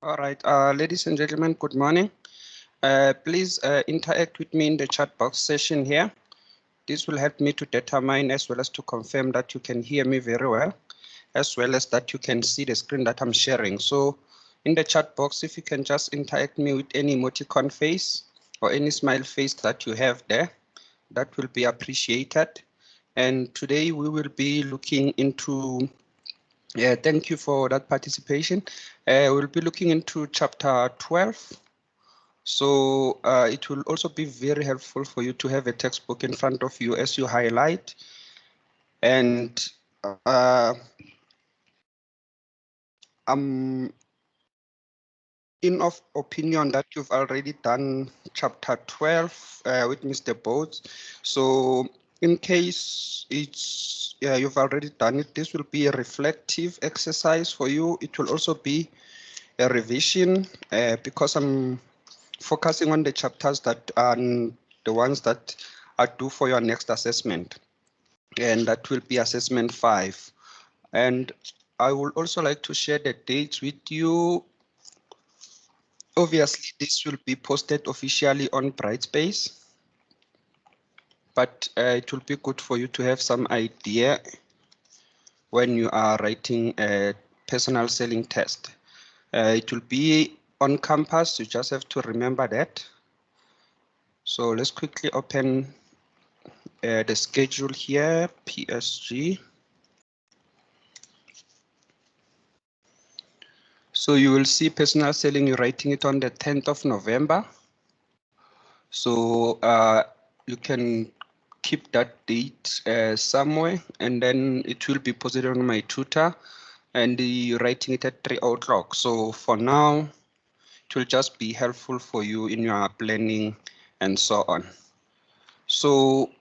All right, ladies and gentlemen, good morning. Please interact with me in the chat box session here. This will help me to determine as well as to confirm that you can hear me very well, as well as that you can see the screen that I'm sharing. So in the chat box, if you can just interact me with any emoticon face or any smile face that you have there, that will be appreciated. And today we will be looking into thank you for that participation. We'll be looking into chapter 12. So it will also be very helpful for you to have a textbook in front of you as you highlight. And I'm of opinion that you've already done chapter 12 with Mr. Boats. So in case you've already done it, this will be a reflective exercise for you. It will also be a revision because I'm focusing on the chapters that are the ones that are due for your next assessment, and that will be assessment 5. And I would also like to share the dates with you. Obviously, this will be posted officially on Brightspace, but it will be good for you to have some idea when you are writing a personal selling test. It will be on campus. You just have to remember that. So let's quickly open the schedule here, PSG. So you will see personal selling, you're writing it on the 10th of November. So you can keep that date somewhere, and then it will be posted on my tutor, and you're writing it at 3 o'clock. So for now, it will just be helpful for you in your planning and so on. So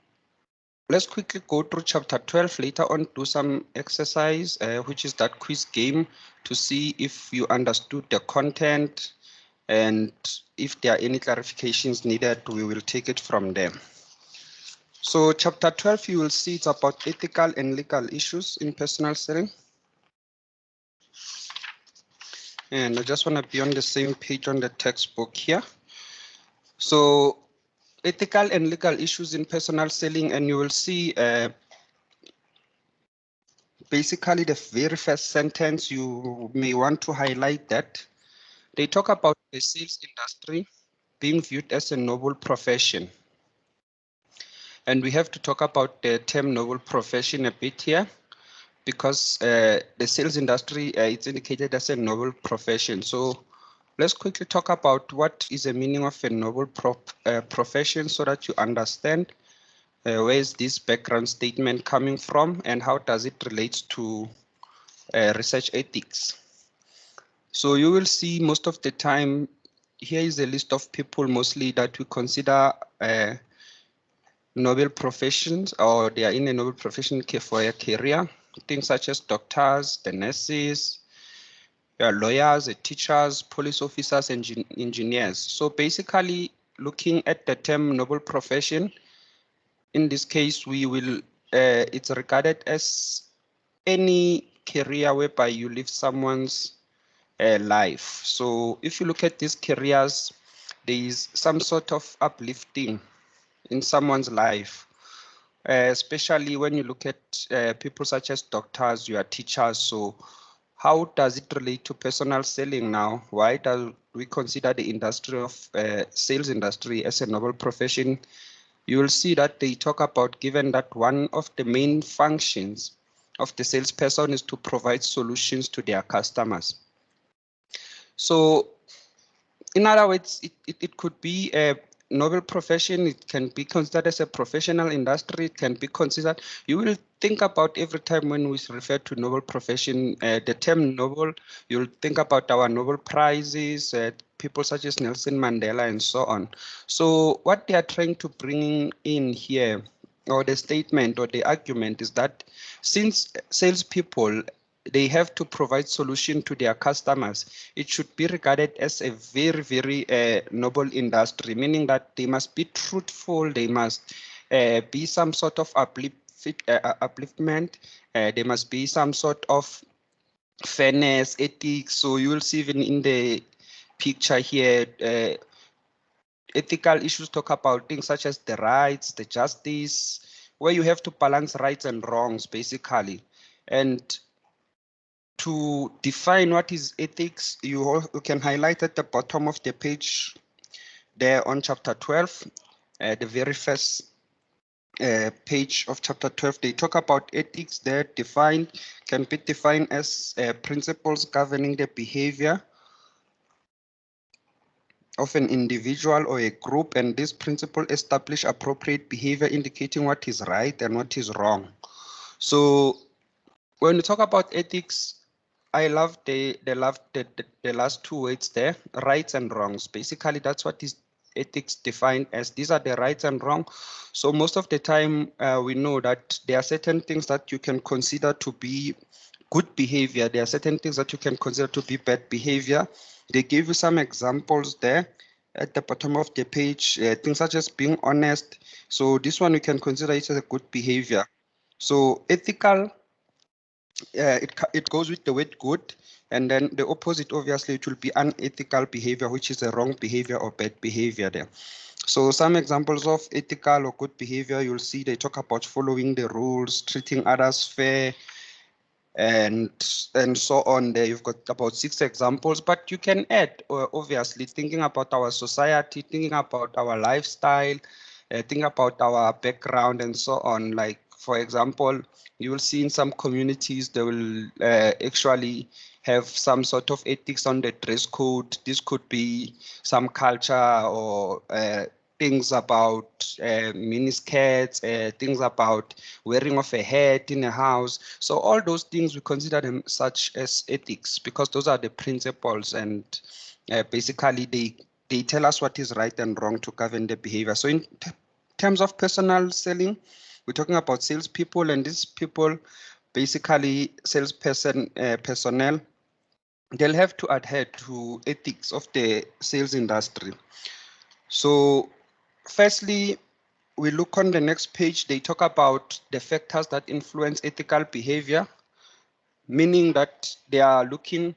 let's quickly go through chapter 12 later on, do some exercise, which is that quiz game to see if you understood the content, and if there are any clarifications needed, we will take it from there. So chapter 12, you will see it's about ethical and legal issues in personal selling. And I just want to be on the same page on the textbook here. So ethical and legal issues in personal selling, and you will see basically the very first sentence, you may want to highlight that. They talk about the sales industry being viewed as a noble profession. And we have to talk about the term noble profession a bit here, because the sales industry, it's indicated as a noble profession. So let's quickly talk about what is the meaning of a noble profession, so that you understand where is this background statement coming from and how does it relate to research ethics. So you will see most of the time, here is a list of people mostly that we consider noble professions, or they are in a noble profession for a career. Things such as doctors, the nurses, lawyers, teachers, police officers, and engineers. So basically, looking at the term noble profession, in this case, we will it's regarded as any career whereby you live someone's life. So if you look at these careers, there is some sort of uplifting in someone's life, especially when you look at people such as doctors, you are teachers. So how does it relate to personal selling now? Why do we consider the industry of sales industry as a noble profession? You will see that they talk about, given that one of the main functions of the salesperson is to provide solutions to their customers. So in other words, it could be a noble profession. It can be considered as a professional industry. It can be considered. You will think about every time when we refer to noble profession, the term noble, you'll think about our Nobel Prizes, people such as Nelson Mandela and so on. So what they are trying to bring in here, or the statement or the argument, is that since salespeople, they have to provide solution to their customers, it should be regarded as a very, very noble industry, meaning that they must be truthful, they must be some sort of upliftment, there must be some sort of fairness, ethics. So you will see even in the picture here, ethical issues talk about things such as the rights, the justice, where you have to balance rights and wrongs, basically. And to define what is ethics, you can highlight at the bottom of the page there on chapter 12, the very first page of chapter 12, they talk about ethics. They're defined, can be defined as principles governing the behavior of an individual or a group, and this principle establish appropriate behavior indicating what is right and what is wrong. So when we talk about ethics, I love the last two words there, rights and wrongs. Basically, that's what is ethics defined as. These are the rights and wrong. So most of the time, we know that there are certain things that you can consider to be good behavior. There are certain things that you can consider to be bad behavior. They give you some examples there at the bottom of the page, things such as being honest. So this one we can consider it as a good behavior. So ethical, it goes with the word good, and then the opposite, obviously, it will be unethical behavior, which is a wrong behavior or bad behavior there. So some examples of ethical or good behavior, you'll see they talk about following the rules, treating others fair, and so on. There you've got about 6 examples, but you can add, obviously, thinking about our society, thinking about our lifestyle, thinking about our background and so on. Like, for example, you will see in some communities they will actually have some sort of ethics on the dress code. This could be some culture or things about miniskirts, things about wearing of a hat in a house. So all those things, we consider them such as ethics because those are the principles, and basically they tell us what is right and wrong to govern the behavior. So in terms of personal selling, we're talking about salespeople, and these people, basically personnel, they'll have to adhere to ethics of the sales industry. So firstly, we look on the next page, they talk about the factors that influence ethical behavior, meaning that they are looking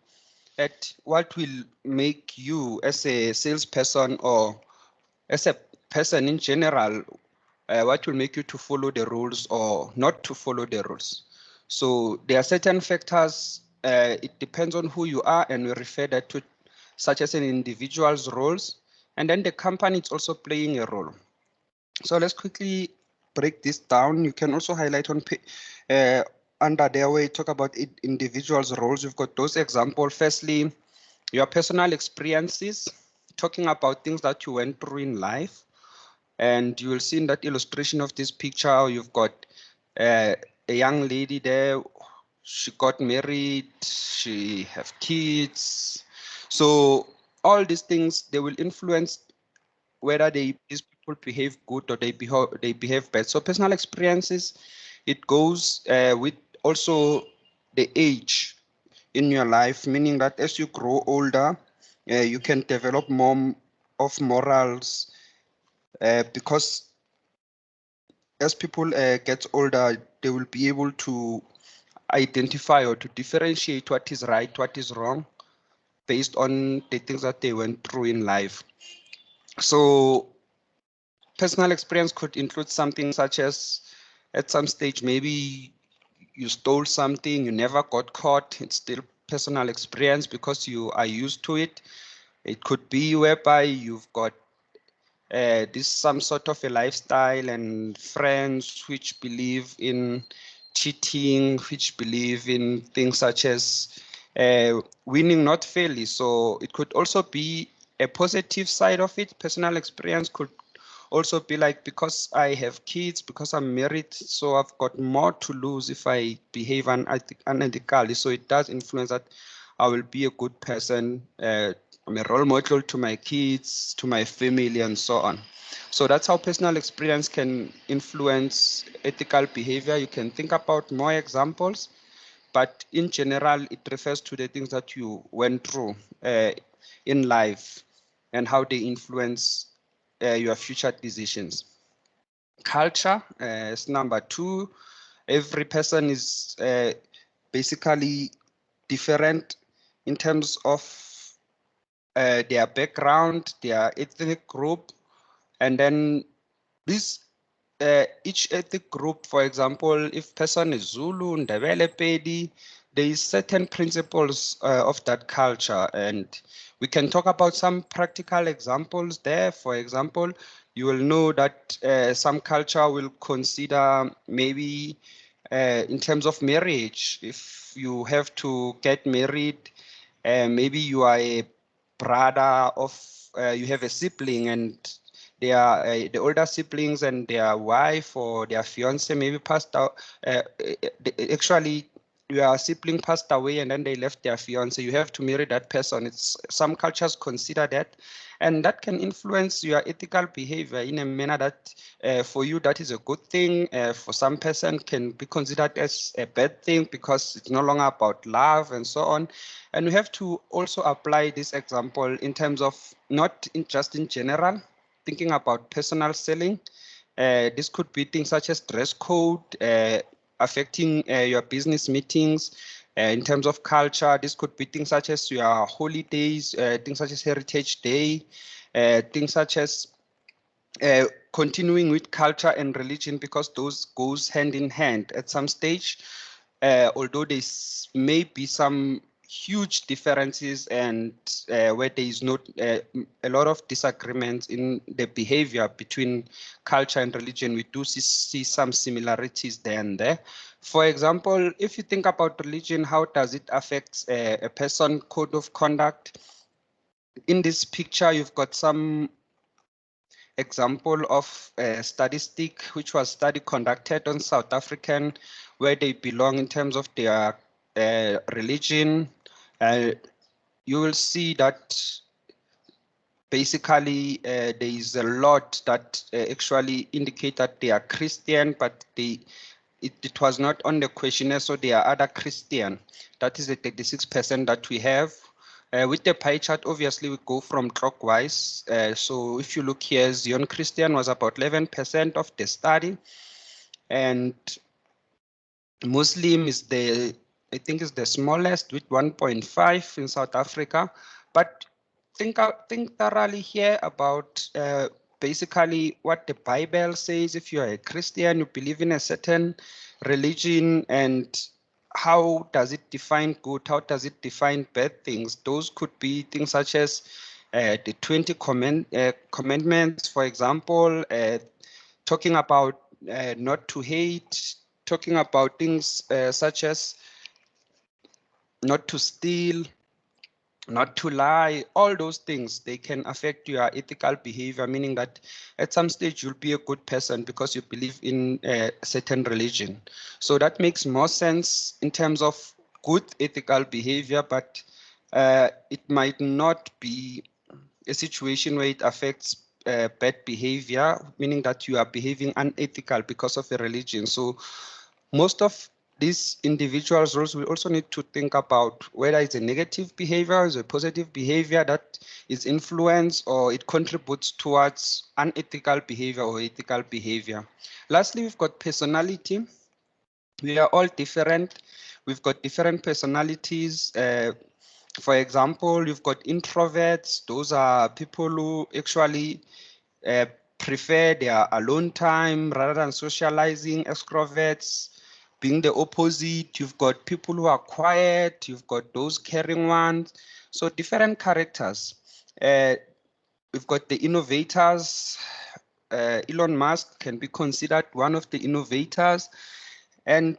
at what will make you as a salesperson or as a person in general, what will make you to follow the rules or not to follow the rules. So there are certain factors, it depends on who you are, and we refer that to such as an individual's roles, and then the company is also playing a role. So let's quickly break this down. You can also highlight on under there where you talk about individuals' roles. You've got those examples. Firstly, your personal experiences, talking about things that you went through in life. And you will see in that illustration of this picture, you've got a young lady there. She got married, she have kids. So all these things, they will influence whether these people behave good or they behave bad. So personal experiences, it goes with also the age in your life, meaning that as you grow older, you can develop more of morals because as people get older, they will be able to identify or to differentiate what is right, what is wrong, based on the things that they went through in life. So personal experience could include something such as at some stage, maybe you stole something, you never got caught. It's still personal experience because you are used to it. It could be whereby you've got this some sort of a lifestyle and friends which believe in cheating, which believe in things such as winning not fairly. So it could also be a positive side of it. Personal experience could also be like, because I have kids, because I'm married, so I've got more to lose if I behave unethically. So it does influence that I will be a good person. I'm a role model to my kids, to my family, and so on. So that's how personal experience can influence ethical behavior. You can think about more examples, but in general, it refers to the things that you went through in life and how they influence your future decisions. Culture is number 2. Every person is basically different in terms of their background, their ethnic group, and then this each ethnic group, for example, if person is Zulu, Ndebele, Pedi, there is certain principles of that culture, and we can talk about some practical examples there. For example, you will know that some culture will consider maybe in terms of marriage, if you have to get married, maybe you are a brother of, you have a sibling and they are the older siblings and their wife or their fiance maybe passed out. Actually, your sibling passed away and then they left their fiance. You have to marry that person. It's some cultures consider that, and that can influence your ethical behavior in a manner that for you that is a good thing. For some person can be considered as a bad thing because it's no longer about love and so on. And we have to also apply this example in terms of not just in general, thinking about personal selling. This could be things such as dress code, affecting your business meetings. In terms of culture, this could be things such as your holidays, things such as Heritage Day, things such as continuing with culture and religion, because those goes hand in hand at some stage. Although there may be some huge differences and where there is not a lot of disagreements in the behavior between culture and religion, we do see some similarities there and there. For example, if you think about religion, how does it affect a person's code of conduct? In this picture, you've got some example of a statistic, which was study conducted on South African, where they belong in terms of their religion. You will see that basically there is a lot that actually indicate that they are Christian, but it was not on the questionnaire, so they are other Christian. That is the 36% that we have. With the pie chart, obviously, we go from clockwise. So if you look here, Zion Christian was about 11% of the study. And Muslim is I think is the smallest with 1.5 in South Africa. But think thoroughly here about basically what the Bible says. If you are a Christian, you believe in a certain religion, and how does it define good? How does it define bad things? Those could be things such as the 20 commandments, for example, talking about not to hate, talking about things such as not to steal, not to lie. All those things, they can affect your ethical behavior, meaning that at some stage you'll be a good person because you believe in a certain religion. So that makes more sense in terms of good ethical behavior, but it might not be a situation where it affects bad behavior, meaning that you are behaving unethical because of a religion. So most of these individuals will also need to think about whether it's a negative behavior, it's a positive behavior that is influenced or it contributes towards unethical behavior or ethical behavior. Lastly, we've got personality. We are all different. We've got different personalities. For example, you've got introverts. Those are people who actually prefer their alone time rather than socializing. Extroverts being the opposite. You've got people who are quiet. You've got those caring ones. So different characters. We've got the innovators. Elon Musk can be considered one of the innovators. And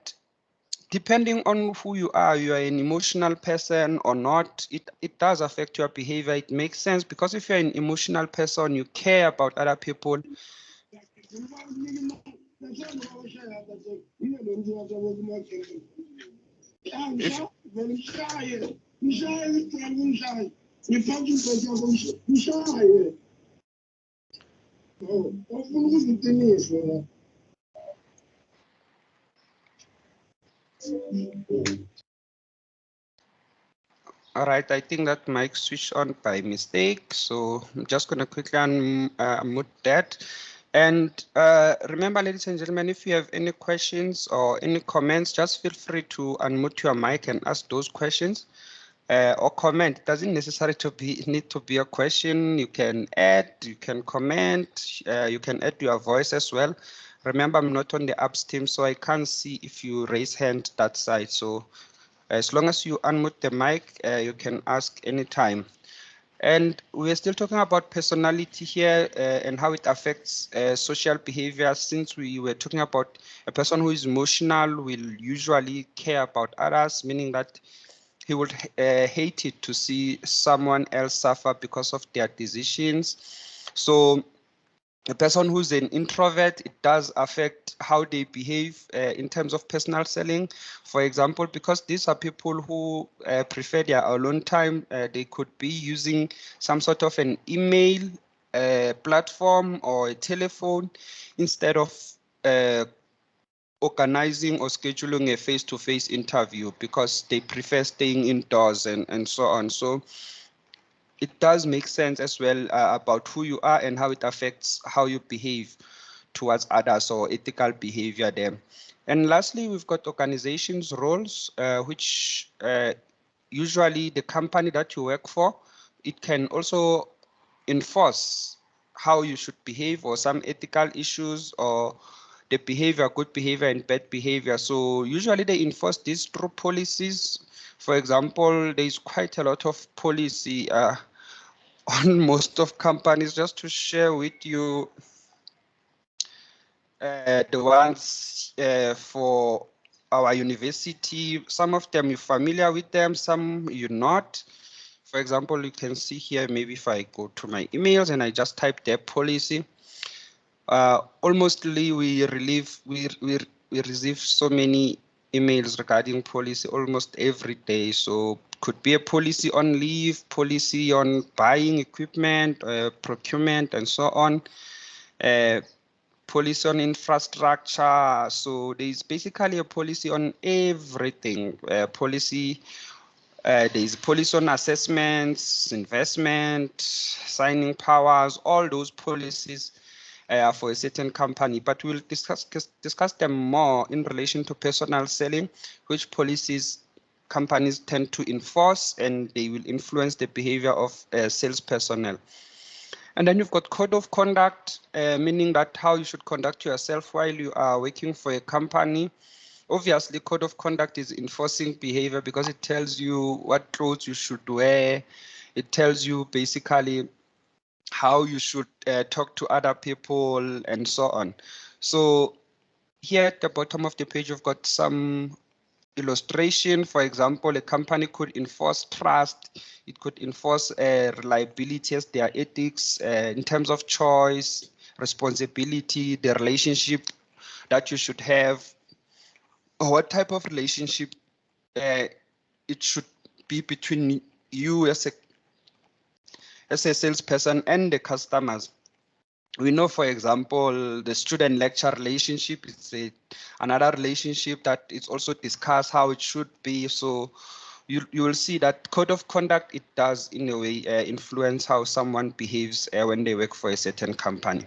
depending on who you are an emotional person or not, it does affect your behavior. It makes sense because if you're an emotional person, you care about other people. All right, I think that mic switched on by mistake, so I'm just going to quickly unmute that. And remember, ladies and gentlemen, if you have any questions or any comments, just feel free to unmute your mic and ask those questions. Or comment. It doesn't necessarily need to be a question. You can add, you can comment, you can add your voice as well. Remember, I'm not on the apps team, so I can't see if you raise hand that side. So as long as you unmute the mic, you can ask anytime. And we're still talking about personality here and how it affects social behavior. Since we were talking about a person who is emotional will usually care about others, meaning that he would hate it to see someone else suffer because of their decisions. So a person who's an introvert, it does affect how they behave in terms of personal selling. For example, because these are people who prefer their alone time, they could be using some sort of an email platform or a telephone instead of organizing or scheduling a face-to-face interview because they prefer staying indoors and so on. So it does make sense as well about who you are and how it affects how you behave towards others or ethical behavior there. And lastly, we've got organizations roles, which usually the company that you work for, it can also enforce how you should behave or some ethical issues or the behavior, good behavior and bad behavior. So usually they enforce this through policies. For example, there's quite a lot of policy on most of companies. Just to share with you the ones for our university. Some of them you're familiar with them, some you're not. For example, you can see here, maybe if I go to my emails and I just type their policy, almostly we receive so many emails regarding policy almost every day. So could be a policy on leave, policy on buying equipment, procurement, and so on. Policy on infrastructure. So there's basically a policy on everything. There's policy on assessments, investment, signing powers, all those policies for a certain company. But we'll discuss them more in relation to personal selling, which policies companies tend to enforce, and they will influence the behavior of sales personnel. And then you've got code of conduct, meaning that how you should conduct yourself while you are working for a company. Obviously, code of conduct is enforcing behavior because it tells you what clothes you should wear. It tells you basically how you should talk to other people and so on. So here at the bottom of the page, we've got some illustration. For example, a company could enforce trust. It could enforce reliability as their ethics in terms of choice, responsibility, the relationship that you should have, or what type of relationship it should be between you as a salesperson and the customers. We know, for example, the student-lecturer relationship is another relationship that is also discussed how it should be. So you will see that code of conduct, it does in a way influence how someone behaves when they work for a certain company.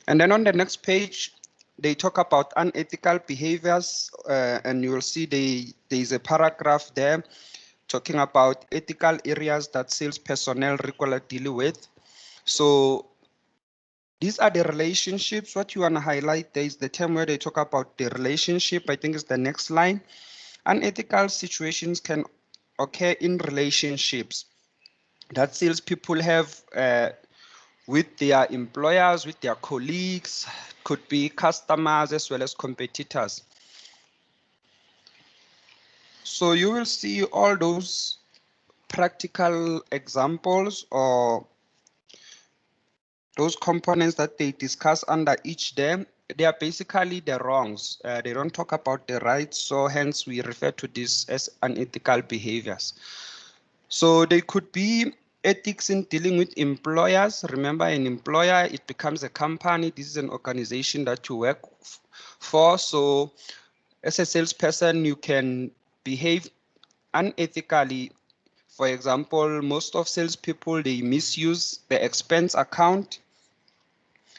And then on the next page, they talk about unethical behaviors, and you will see there's a paragraph there talking about ethical areas that sales personnel regularly deal with. So these are the relationships. What you want to highlight there is the term where they talk about the relationship. I think it's the next line. Unethical situations can occur in relationships that salespeople have with their employers, with their colleagues, could be customers as well as competitors. So you will see all those practical examples or those components that they discuss under each day. They are basically the wrongs. They don't talk about the rights, so hence we refer to this as unethical behaviors. So they could be ethics in dealing with employers. Remember, an employer, it becomes a company. This is an organization that you work for. So as a salesperson, you can behave unethically. For example, most of salespeople, they misuse the expense account.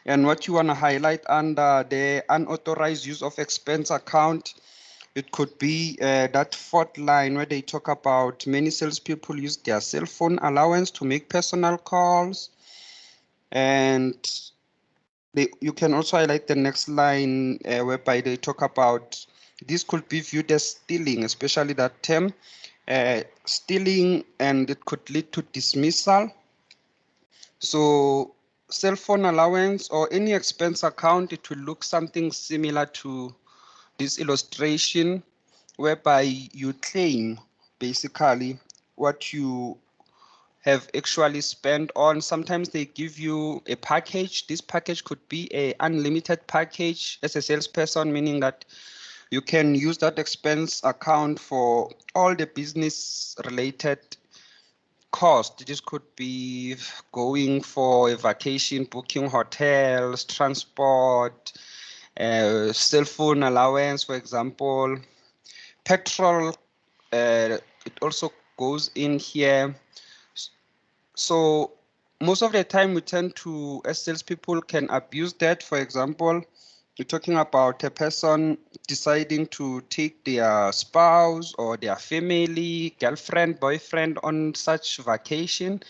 And what you want to highlight under the unauthorized use of expense account, it could be that fourth line where they talk about many salespeople use their cell phone allowance to make personal calls. And you can also highlight the next line whereby they talk about this could be viewed as stealing, especially that term, stealing, and it could lead to dismissal. So cell phone allowance or any expense account, it will look something similar to this illustration, whereby you claim basically what you have actually spent on. Sometimes they give you a package. This package could be a unlimited package as a salesperson, meaning that you can use that expense account for all the business related cost. This could be going for a vacation, booking hotels, transport, cell phone allowance, for example, petrol. It also goes in here. So most of the time we tend to, as salespeople, can abuse that. For example, we're talking about a person deciding to take their spouse or their family, girlfriend, boyfriend on such vacation,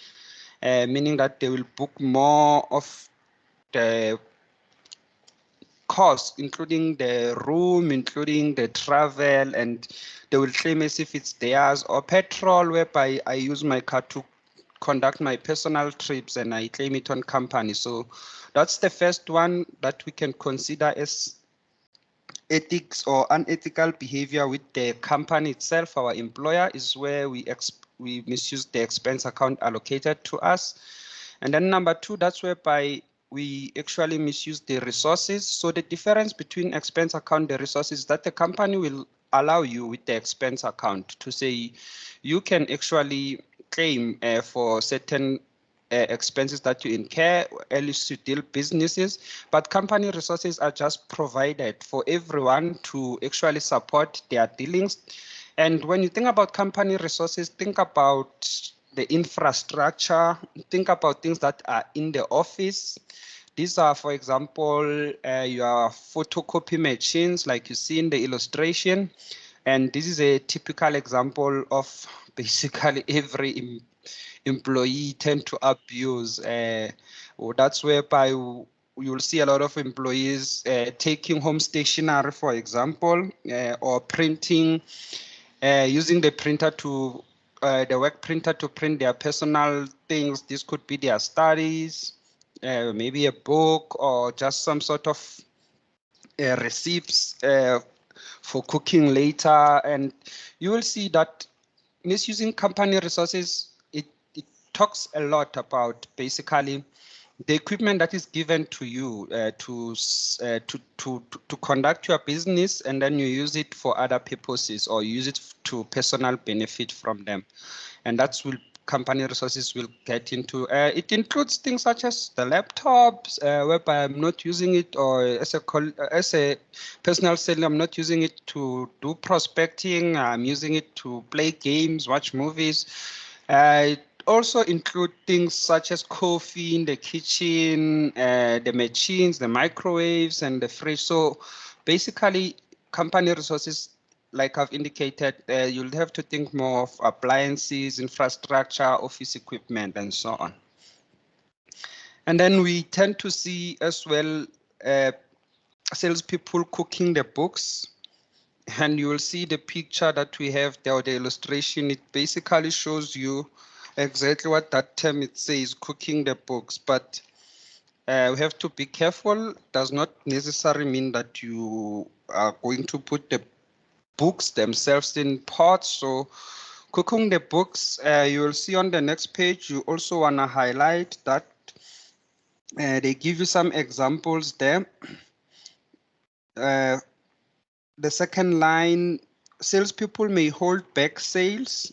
meaning that they will book more of the cost, including the room, including the travel, and they will claim as if it's theirs, or petrol, whereby I use my car to conduct my personal trips and I claim it on company. So that's the first one that we can consider as ethics or unethical behavior with the company itself, our employer, is where we misuse the expense account allocated to us. And then number two, that's whereby we actually misuse the resources. So the difference between expense account, the resources that the company will allow you with the expense account to say you can actually claim for certain expenses that you incur, at least to deal businesses, but company resources are just provided for everyone to actually support their dealings. And when you think about company resources, think about the infrastructure, think about things that are in the office. These are, for example, your photocopy machines, like you see in the illustration. And this is a typical example of basically every employee tend to abuse. That's whereby you'll see a lot of employees taking home stationery, for example, or printing, using the printer to the work printer to print their personal things. This could be their studies, maybe a book, or just some sort of receipts for cooking later. And you will see that misusing company resources, it talks a lot about basically the equipment that is given to you to conduct your business, and then you use it for other purposes or use it to personal benefit from them. And that's will company resources will get into. It includes things such as the laptops, whereby I'm not using it, or as a personal selling, I'm not using it to do prospecting. I'm using it to play games, watch movies. It also include things such as coffee in the kitchen, the machines, the microwaves, and the fridge. So basically, company resources, like I've indicated, you'll have to think more of appliances, infrastructure, office equipment, and so on. And then we tend to see as well salespeople cooking the books. And you will see the picture that we have there, or the illustration. It basically shows you exactly what that term it says, cooking the books. But we have to be careful. Does not necessarily mean that you are going to put the books themselves in pots. So cooking the books, you will see on the next page, you also want to highlight that they give you some examples there. The second line, salespeople may hold back sales.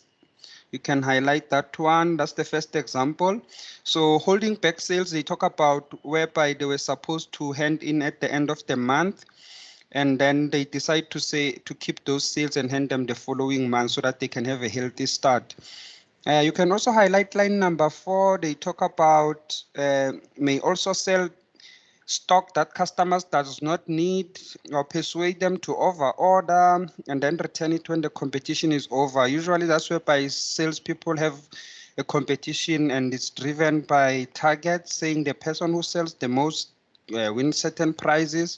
You can highlight that one. That's the first example. So holding back sales, they talk about whereby they were supposed to hand in at the end of the month, and then they decide to keep those sales and hand them the following month so that they can have a healthy start. You can also highlight line number 4. They talk about may also sell stock that customers does not need, or persuade them to over-order and then return it when the competition is over. Usually that's whereby salespeople have a competition and it's driven by targets, saying the person who sells the most wins certain prizes.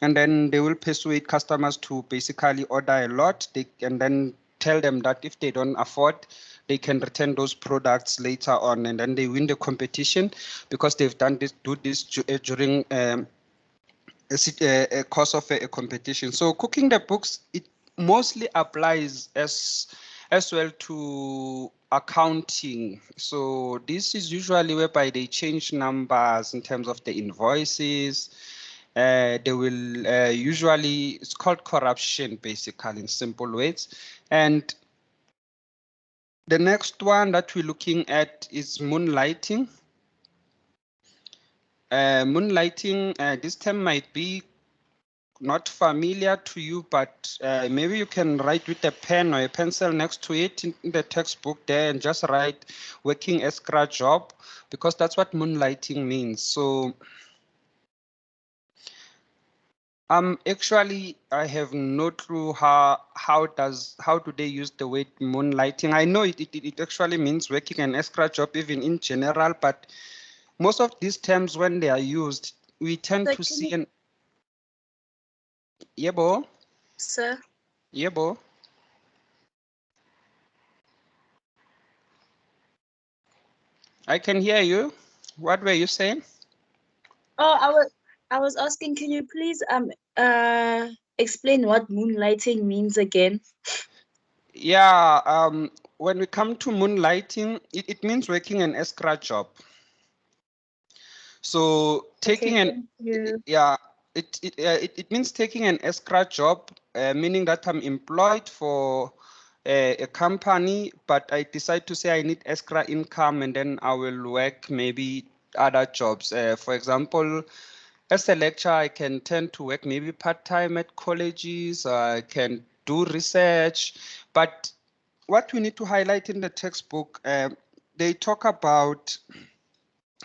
And then they will persuade customers to basically order a lot. And then tell them that if they don't afford, they can return those products later on, and then they win the competition because they've done this, during a course of a competition. So cooking the books, it mostly applies as well to accounting. So this is usually whereby they change numbers in terms of the invoices. They will usually, it's called corruption, basically, in simple words. And the next one that we're looking at is moonlighting. Moonlighting, this term might be not familiar to you, but maybe you can write with a pen or a pencil next to it in the textbook there and just write working extra job, because that's what moonlighting means. So actually, I have no clue how do they use the word moonlighting. I know it actually means working an extra job even in general, but most of these terms, when they are used, we tend to see an Yebo. Sir. Yebo. I can hear you. What were you saying? Oh, I was asking, can you please explain what moonlighting means again? Yeah, when we come to moonlighting, it means working an extra job. So taking Okay, an, thank you. yeah, it means taking an extra job, meaning that I'm employed for a company, but I decide to say I need extra income, and then I will work maybe other jobs. For example, as a lecturer, I can tend to work maybe part-time at colleges. I can do research, but what we need to highlight in the textbook, they talk about,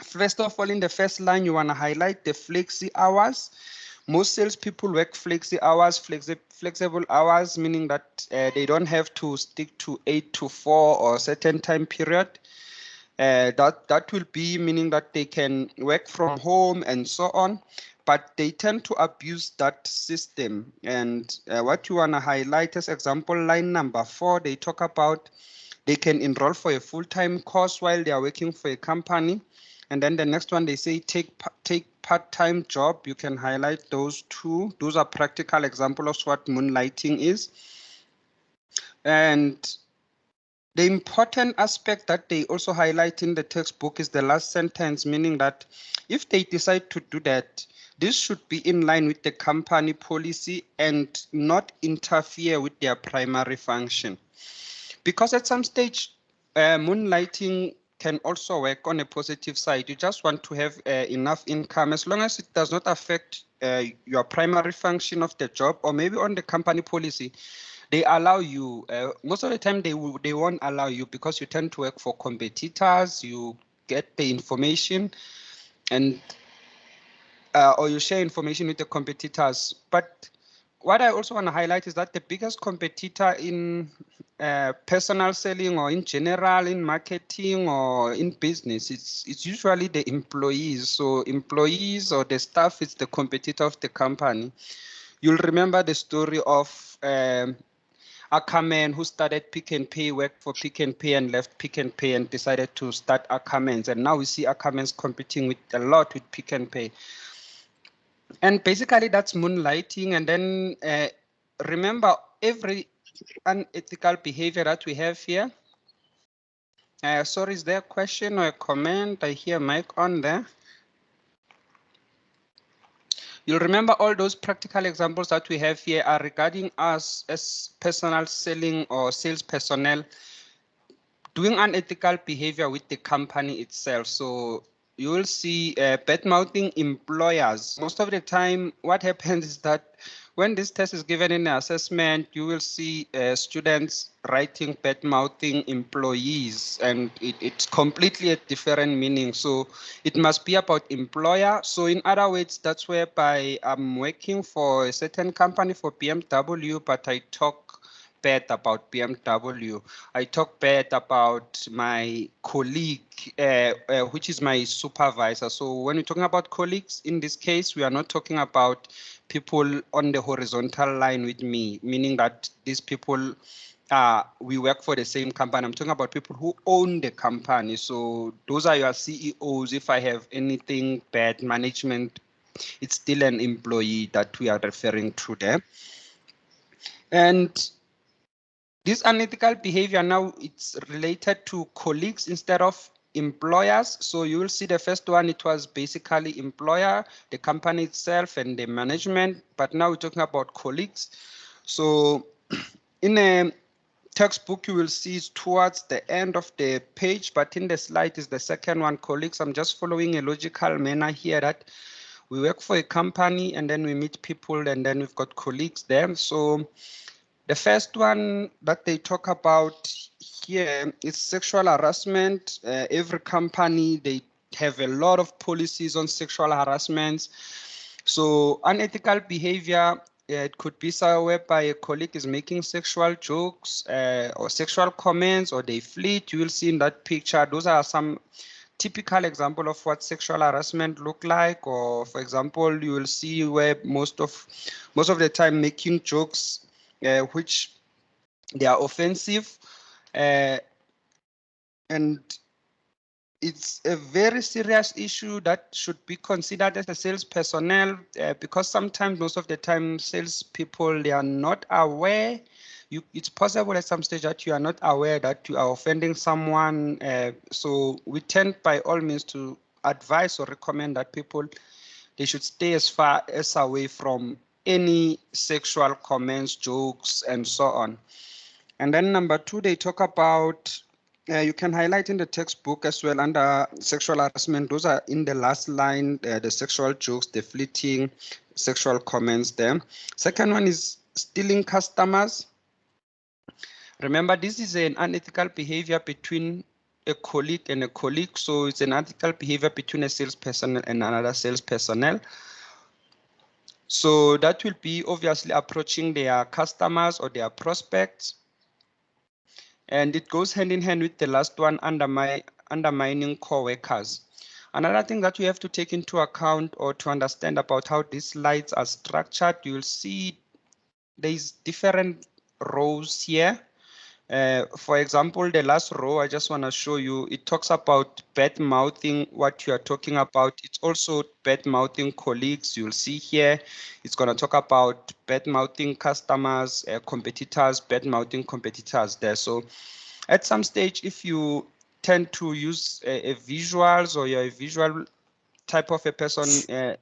first of all, in the first line, you want to highlight the flexi hours. Most salespeople work flexi hours, flexible hours, meaning that they don't have to stick to 8 to 4 or certain time period. That will be meaning that they can work from home and so on, but they tend to abuse that system. And what you want to highlight as example, line number 4, they talk about they can enroll for a full-time course while they are working for a company. And then the next one, they say take part-time job. You can highlight those two. Those are practical examples of what moonlighting is. And the important aspect that they also highlight in the textbook is the last sentence, meaning that if they decide to do that, this should be in line with the company policy and not interfere with their primary function. Because at some stage, moonlighting can also work on a positive side. You just want to have enough income, as long as it does not affect your primary function of the job, or maybe on the company policy. They allow you, most of the time they won't allow you, because you tend to work for competitors, you get the information, and or you share information with the competitors. But what I also want to highlight is that the biggest competitor in personal selling, or in general in marketing or in business, it's usually the employees. So employees or the staff is the competitor of the company. You'll remember the story of Ackerman, who started Pick and Pay, worked for Pick and Pay and left Pick and Pay and decided to start Ackerman's. And now we see Ackerman's competing with a lot with Pick and Pay. And basically that's moonlighting. And then remember, every unethical behavior that we have here. Sorry, is there a question or a comment? I hear mic on there. You'll remember all those practical examples that we have here are regarding us as personal selling or sales personnel doing unethical behavior with the company itself. So you will see bad-mouthing employers. Most of the time, what happens is that when this test is given in the assessment, you will see students writing bad-mouthing employees, and it's completely a different meaning. So it must be about employer. So in other words, that's whereby I'm working for a certain company for BMW, but I talk bad about BMW. I talk bad about my colleague, which is my supervisor. So when we're talking about colleagues, in this case, we are not talking about people on the horizontal line with me, meaning that these people, we work for the same company. I'm talking about people who own the company. So those are your CEOs. If I have anything bad management, it's still an employee that we are referring to there. And this unethical behavior now, it's related to colleagues instead of employers. So you will see the first one, it was basically employer, the company itself and the management, but now we're talking about colleagues. So in a textbook, you will see it's towards the end of the page, but in the slide is the second one, colleagues. I'm just following a logical manner here that we work for a company and then we meet people and then we've got colleagues there. So the first one that they talk about here is sexual harassment. Every company, they have a lot of policies on sexual harassment. So unethical behavior, it could be so whereby a colleague is making sexual jokes or sexual comments, or they flirt. You will see in that picture, those are some typical example of what sexual harassment look like. Or for example, you will see where most of the time making jokes which they are offensive, and it's a very serious issue that should be considered as a sales personnel, because sometimes, most of the time, sales people, they are not aware. It's possible at some stage that you are not aware that you are offending someone. So we tend by all means to advise or recommend that people, they should stay as far as away from any sexual comments, jokes, and so on. And then number two, they talk about, you can highlight in the textbook as well under sexual harassment. Those are in the last line, the sexual jokes, the fleeting sexual comments there. Second one is stealing customers. Remember, this is an unethical behavior between a colleague and a colleague. So it's an unethical behavior between a salesperson and another sales personnel. So that will be obviously approaching their customers or their prospects. And it goes hand in hand with the last one, undermining co-workers. Another thing that you have to take into account or to understand about how these slides are structured, you'll see there's different rows here. For example, the last row, I just want to show you, it talks about bad mouthing what you are talking about. It's also bad mouthing colleagues. You'll see here, it's going to talk about bad mouthing customers, competitors, bad mouthing competitors there. So at some stage, if you tend to use a visuals, or you're a visual type of a person,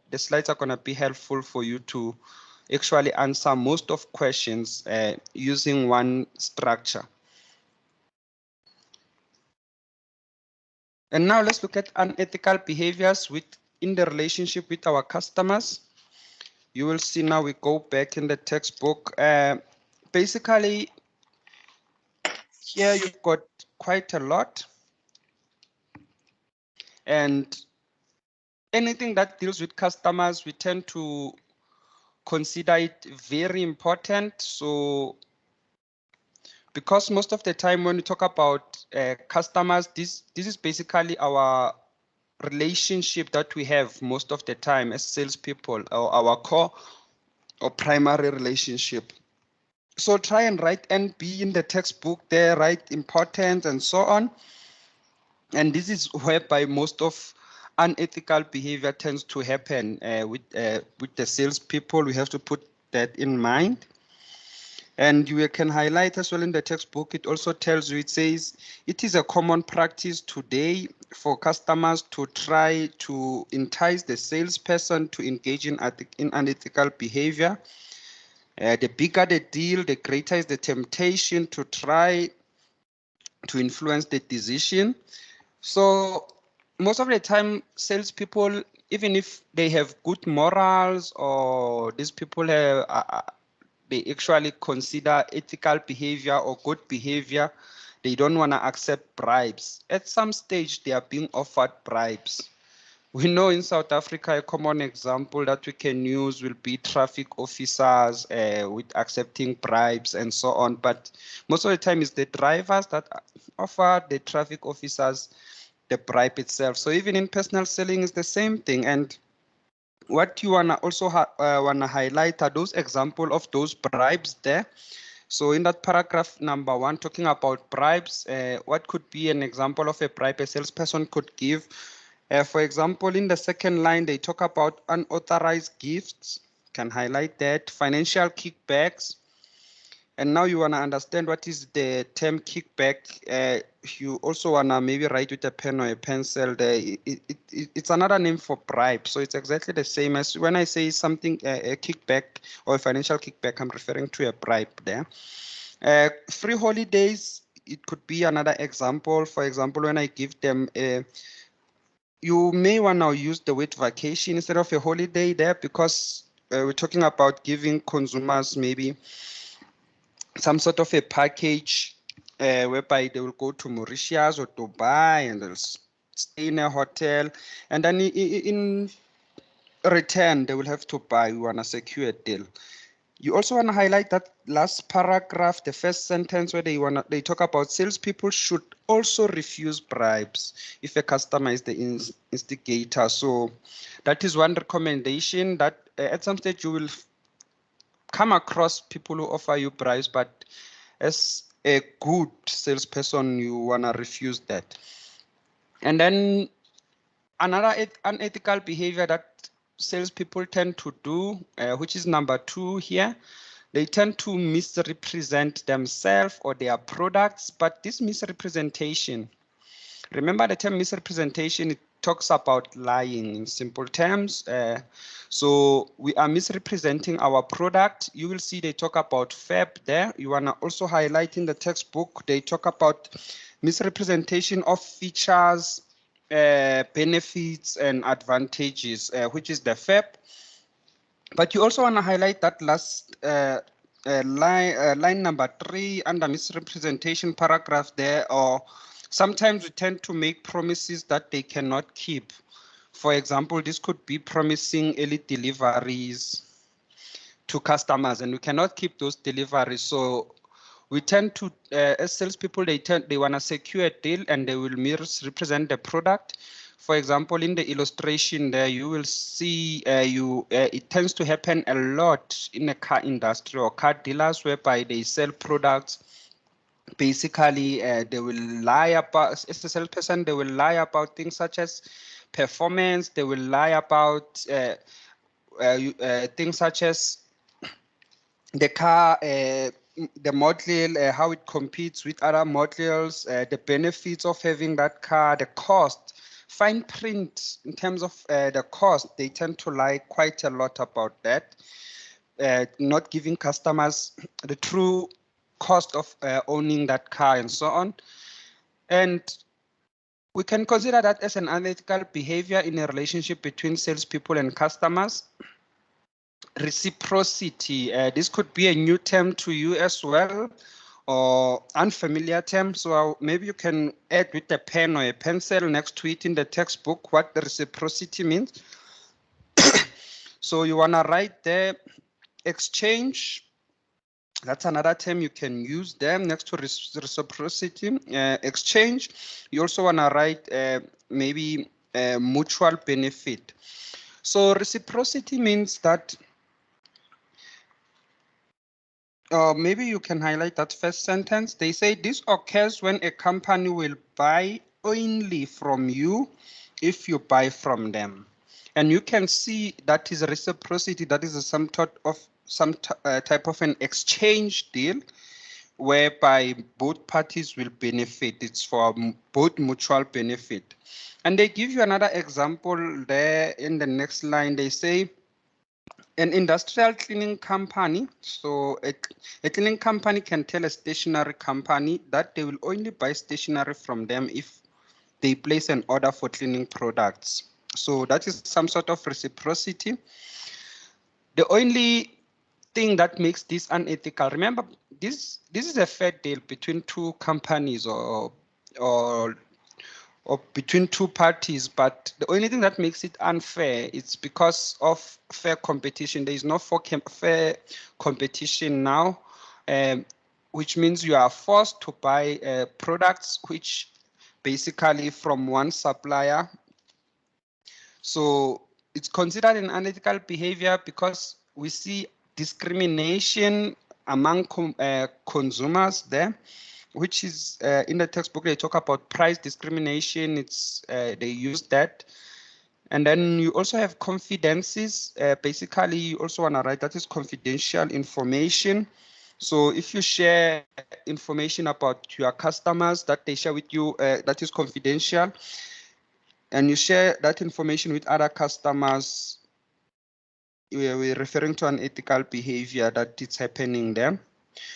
the slides are going to be helpful for you to actually answer most of questions using one structure. And now let's look at unethical behaviors in the relationship with our customers. You will see now we go back in the textbook. Basically, here you've got quite a lot. And anything that deals with customers, we tend to consider it very important. So because most of the time when we talk about customers, this is basically our relationship that we have most of the time as salespeople, or our core or primary relationship. So try and write NB in the textbook there, write important and so on. And this is whereby most of unethical behavior tends to happen with the salespeople. We have to put that in mind. And you can highlight as well in the textbook, it also tells you, it says, it is a common practice today for customers to try to entice the salesperson to engage in unethical behavior. The bigger the deal, the greater is the temptation to try to influence the decision. So most of the time, salespeople, even if they have good morals or these people have, they actually consider ethical behavior or good behavior, they don't want to accept bribes. At some stage, they are being offered bribes. We know in South Africa, a common example that we can use will be traffic officers with accepting bribes and so on. But most of the time, it's the drivers that offer the traffic officers the bribe itself. So even in personal selling, it's the same thing. And what you wanna also wanna highlight are those examples of those bribes there. So in that paragraph number 1, talking about bribes, what could be an example of a bribe a salesperson could give? For example, in the second line, they talk about unauthorized gifts. Can highlight that. Financial kickbacks. And now you want to understand what is the term kickback. You also want to maybe write with a pen or a pencil. It's another name for bribe. So it's exactly the same as when I say something, a kickback or a financial kickback, I'm referring to a bribe there. Free holidays, it could be another example. For example, when I give them you may want to use the word vacation instead of a holiday there, because we're talking about giving consumers maybe some sort of a package whereby they will go to Mauritius or Dubai and they'll stay in a hotel, and then in return they will have to buy. You want to secure a deal. You also want to highlight that last paragraph, the first sentence, where they talk about salespeople should also refuse bribes if a customer is the instigator. So that is one recommendation, that at some stage you will come across people who offer you bribes, but as a good salesperson, you want to refuse that. And then another unethical behavior that salespeople tend to do, which is number 2 here, they tend to misrepresent themselves or their products. But this misrepresentation, remember the term misrepresentation, it talks about lying in simple terms. So we are misrepresenting our product. You will see they talk about FAB there. You want to also highlight in the textbook, they talk about misrepresentation of features, benefits and advantages, which is the FAB. But you also want to highlight that last line number 3 under misrepresentation paragraph there, or sometimes we tend to make promises that they cannot keep. For example, this could be promising early deliveries to customers, and we cannot keep those deliveries. So we tend to, as salespeople, they want to secure a deal and they will misrepresent the product. For example, in the illustration there, you will see it tends to happen a lot in the car industry or car dealers, whereby they sell products. Basically, they will lie about, as a salesperson, they will lie about things such as performance. They will lie about things such as the car, the model, how it competes with other models, the benefits of having that car, the cost. Fine print in terms of the cost, they tend to lie quite a lot about that, not giving customers the true cost of owning that car and so on. And we can consider that as an unethical behavior in a relationship between salespeople and customers. Reciprocity, this could be a new term to you as well, or unfamiliar term. So maybe you can add with a pen or a pencil next to it in the textbook what the reciprocity means. So you want to write there exchange. That's another term you can use them next to reciprocity. Exchange. You also want to write maybe mutual benefit. So reciprocity means that maybe you can highlight that first sentence. They say this occurs when a company will buy only from you if you buy from them. And you can see that is reciprocity. That is some type of an exchange deal whereby both parties will benefit. It's for both mutual benefit. And they give you another example there in the next line. They say, an industrial cleaning company, so a cleaning company can tell a stationery company that they will only buy stationery from them if they place an order for cleaning products. So that is some sort of reciprocity. The only thing that makes this unethical, remember, this is a fair deal between two companies or between two parties, but the only thing that makes it unfair is because of fair competition. There is no fair competition now, which means you are forced to buy products which basically from one supplier. So it's considered an unethical behavior because we see discrimination among consumers there, which is in the textbook they talk about price discrimination. It's they use that. And then you also have confidences. Basically, you also want to write that is confidential information. So if you share information about your customers that they share with you, that is confidential, and you share that information with other customers, we're referring to an ethical behavior that is happening there.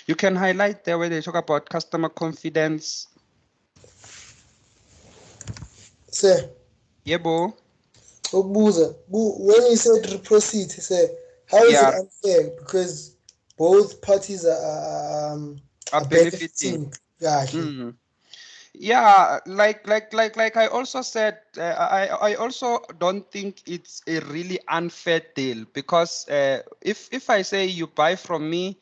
You can highlight there where they talk about customer confidence. Sir. Yebo. Obuza, when you said reciprocity, sir, how is it unfair? Because both parties are benefiting. Yeah. Yeah, like I also said, I also don't think it's a really unfair deal because if I say you buy from me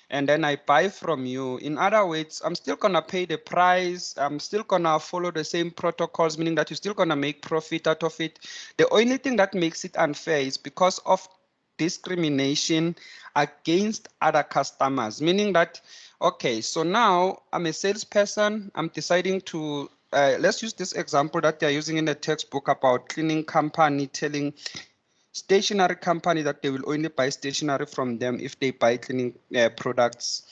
and then I buy from you, in other words, I'm still gonna pay the price. I'm still gonna follow the same protocols, meaning that you're still gonna make profit out of it. The only thing that makes it unfair is because of discrimination against other customers, meaning that, okay, so now I'm a salesperson, I'm deciding to, let's use this example that they're using in the textbook about cleaning company telling stationery company that they will only buy stationery from them if they buy cleaning products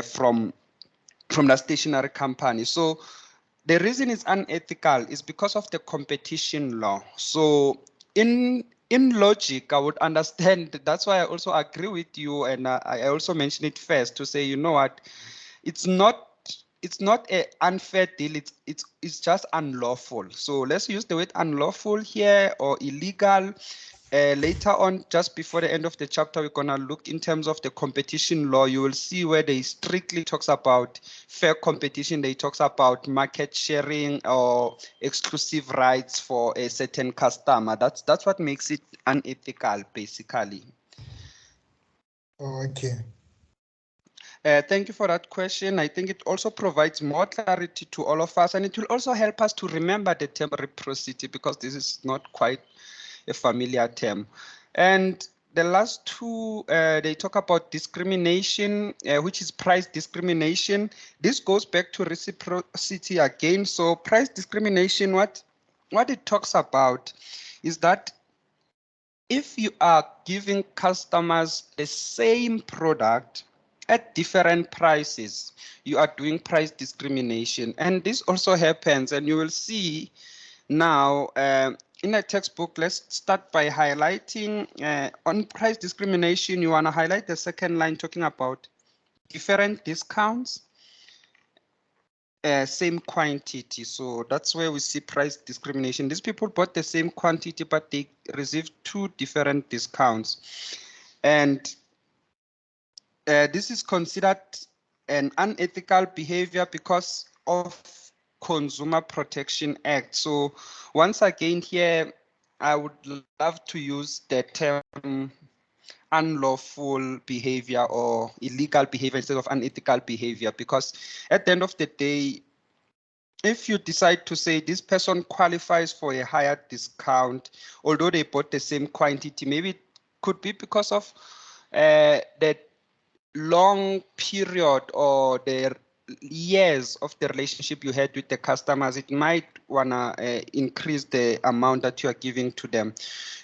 from the stationery company. So the reason it's unethical is because of the competition law. So in logic, I would understand. That's why I also agree with you, and I also mentioned it first to say, you know what, it's not an unfair deal. It's just unlawful. So let's use the word unlawful here or illegal. Later on, just before the end of the chapter, we're gonna look in terms of the competition law. You will see where they strictly talks about fair competition. They talks about market sharing or exclusive rights for a certain customer. That's what makes it unethical, basically. Okay. Thank you for that question. I think it also provides more clarity to all of us, and it will also help us to remember the term reciprocity because this is not quite a familiar term. And the last two, they talk about discrimination, which is price discrimination. This goes back to reciprocity again. So price discrimination, what it talks about is that if you are giving customers the same product at different prices, you are doing price discrimination. And this also happens, and you will see now in a textbook. Let's start by highlighting on price discrimination. You want to highlight the second line talking about different discounts, same quantity. So that's where we see price discrimination. These people bought the same quantity, but they received two different discounts. And this is considered an unethical behavior because of Consumer Protection Act. So once again here, I would love to use the term unlawful behavior or illegal behavior instead of unethical behavior, because at the end of the day, if you decide to say this person qualifies for a higher discount, although they bought the same quantity, maybe it could be because of the long period or the years of the relationship you had with the customers. It might wanna increase the amount that you are giving to them.